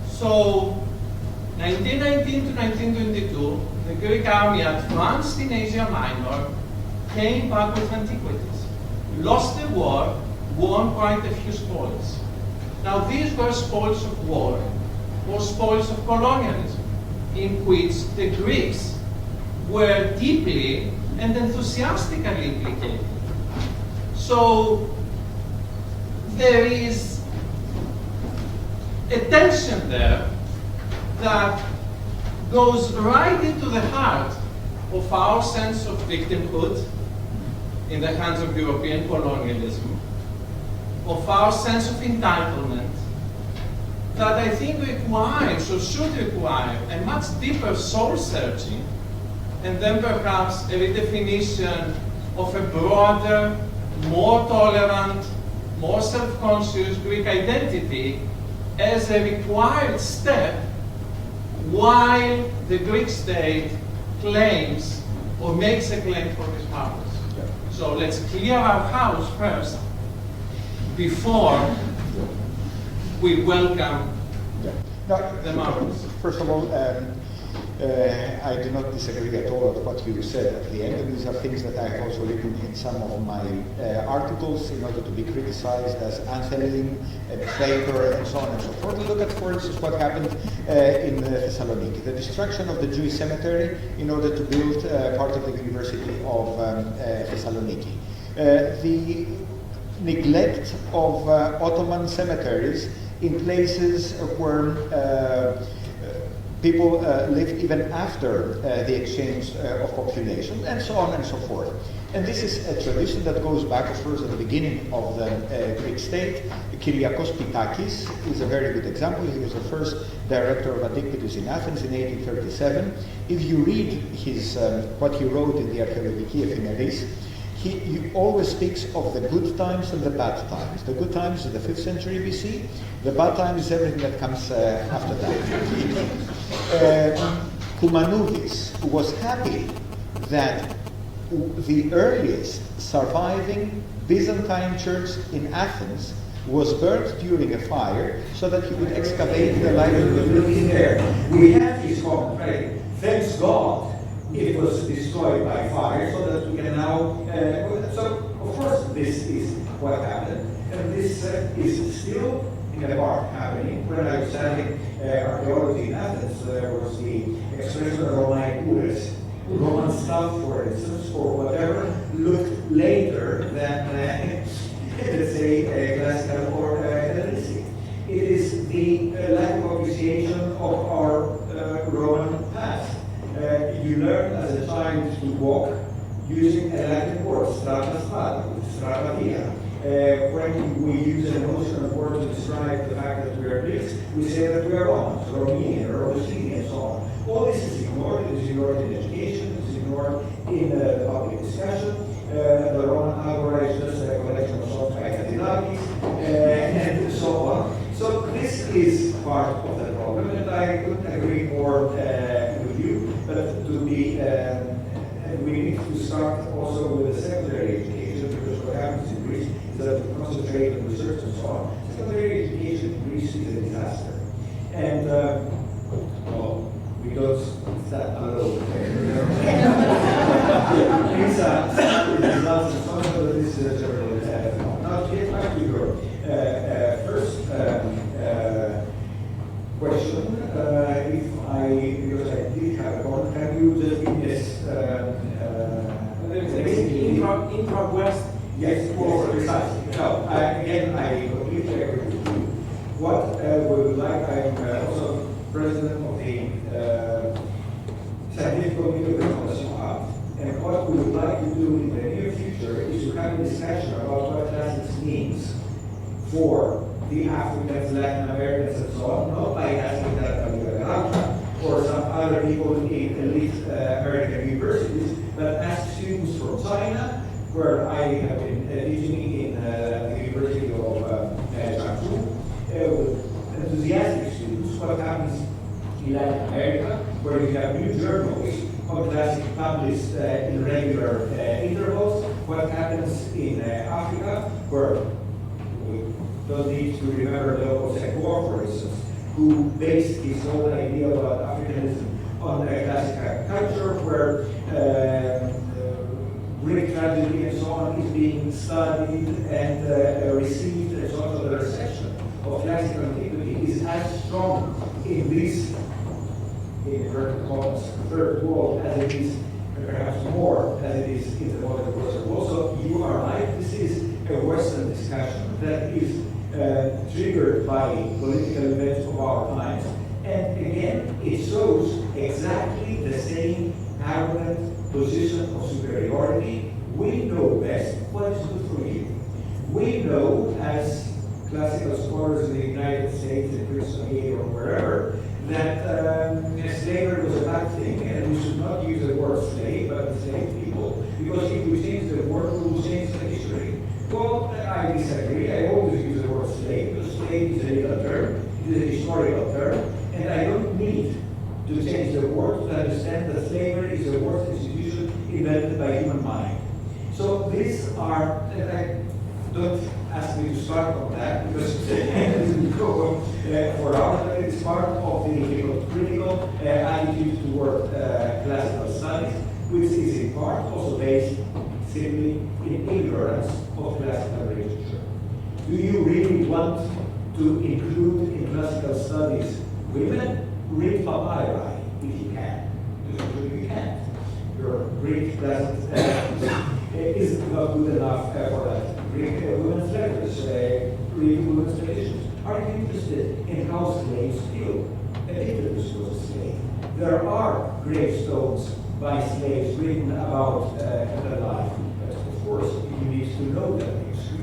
So 1919 to 1922, the Greek army advanced in Asia Minor, came back with antiquities, lost the war, won quite a few spoils. Now these were spoils of war, or spoils of colonialism, in which the Greeks were deeply and enthusiastically implicated. So there is a tension there that goes right into the heart of our sense of victimhood in the hands of European colonialism, of our sense of entitlement, that I think requires, or should require, a much deeper soul-searching, and then perhaps a redefinition of a broader, more tolerant, more self-conscious Greek identity as a required step while the Greek state claims or makes a claim for its powers. Yeah. So let's clear our house first before we welcome the marvels. First of all, I do not disagree at all with what you said at the end, and these are things that I have also written in some of my articles in order to be criticized as unsettling, a traitor, and so on and so forth. Look at, for instance, what happened in Thessaloniki, the destruction of the Jewish cemetery in order to build part of the University of Thessaloniki. The neglect of Ottoman cemeteries in places where people lived even after the exchange of population, and so on and so forth. And this is a tradition that goes back, of course, at the beginning of the Greek state. Kyriakos Pitakis is a very good example. He was the first director of Antiquities in Athens in 1837. If you read his, what he wrote in the Archaeologiki Ephemeris, he always speaks of the good times and the bad times. The good times is the 5th century BC. The bad times is everything that comes after that. Koumanoudis was happy that the earliest surviving Byzantine church in Athens was burnt during a fire so that he would excavate the library of the building there. We have his comment, right? Thanks God it was destroyed by fire so that we can now, so of course this is what happened, and this is still in a part happening. When I was studying archaeology in Athens, there was the expression of Roman ures. Roman stuff, for instance, or whatever, looked later than, let's say, classical or Hellenistic. It is the lack of appreciation of our Roman past. You learn as a child to walk using a Latin word, strata strata, strata via. When we use an emotional word to describe the fact that we are Greeks, we say that we are Romans, Romanian, or Rossini, and so on. All this is ignored. It is ignored in education. It is ignored in the public discussion. The Roman Agora is just a collection of songs by Dabis, and so on. So this is part of the problem, and I couldn't agree more with you. But to be, we need to start also with the secondary education, because what happens in Greece is that we concentrate on research and so on. Secondary education in Greece is a disaster. And, well, we don't stand alone. It's a disaster, but this is a general. Now, to get back to your first question, because I did have a comment, can you just give this intra-west? Yes, precisely. No, again, I completely agree with you. What we would like, I'm also president of the Scientific Committee of the Foundation Hub, and what we would like to do in the near future is to have a discussion about what classics means for the Africans, Latin Americans, and so on, not by asking that or some other people in elite American universities, but as students from China, where I have been teaching in the University of Jiangsu, with enthusiastic students. What happens in Latin America, where you have new journals on classic published in regular intervals? What happens in Africa, where we don't need to remember the local Sekor, for instance, who based his whole idea about Africanism on a classical culture where Greek tragedy and so on is being studied and received as sort of the reception of classical antiquity is as strong in this, in inverted commas, third world as it is, perhaps more as it is in the modern world. Also, you are right, this is a Western discussion that is triggered by political events of our times. And again, it shows exactly the same arrogant position of superiority. We know best what is good for you. We know, as classical scholars in the United States, in Christos or wherever, that slavery was a bad thing, and we should not use the word slave, but enslaved people, because if we change the word, we will change the history. Well, I disagree. I always use the word slave, because slave is a legal term, it is a historical term, and I don't need to change the word to understand that slavery is a worse institution invented by human mind. So these are, don't ask me to start on that, because it go on for hours, but it is part of the critical attitude toward classical studies, which is in part also based simply in ignorance of classical literature. Do you really want to include in classical studies women? Read papyri if you can. You can't. Your Greek doesn't is not good enough for that. Greek women's letters, read women's traditions. Are you interested in how slaves feel? Epictetus was a slave. There are gravestones by slaves written about their life. But of course, you need to know that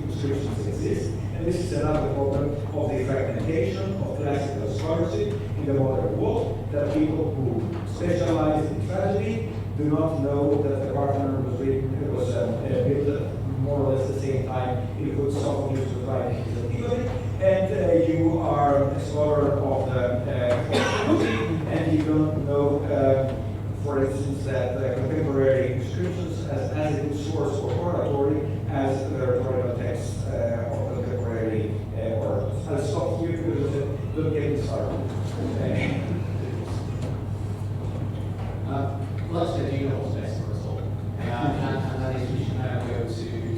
inscriptions exist. And this is another problem of the fragmentation of classical scholarship in the modern world, that people who specialize in tragedy do not know that the Parthenon was built more or less the same time in which Sophocles was writing his Antigone, and you are a scholar of the and you don't know, for instance, that contemporary inscriptions as a good source for oratory as the rhetorical texts of contemporary oracles. I'll stop here because don't get me started. Let's do you know what's best for us all. And that is we should now go to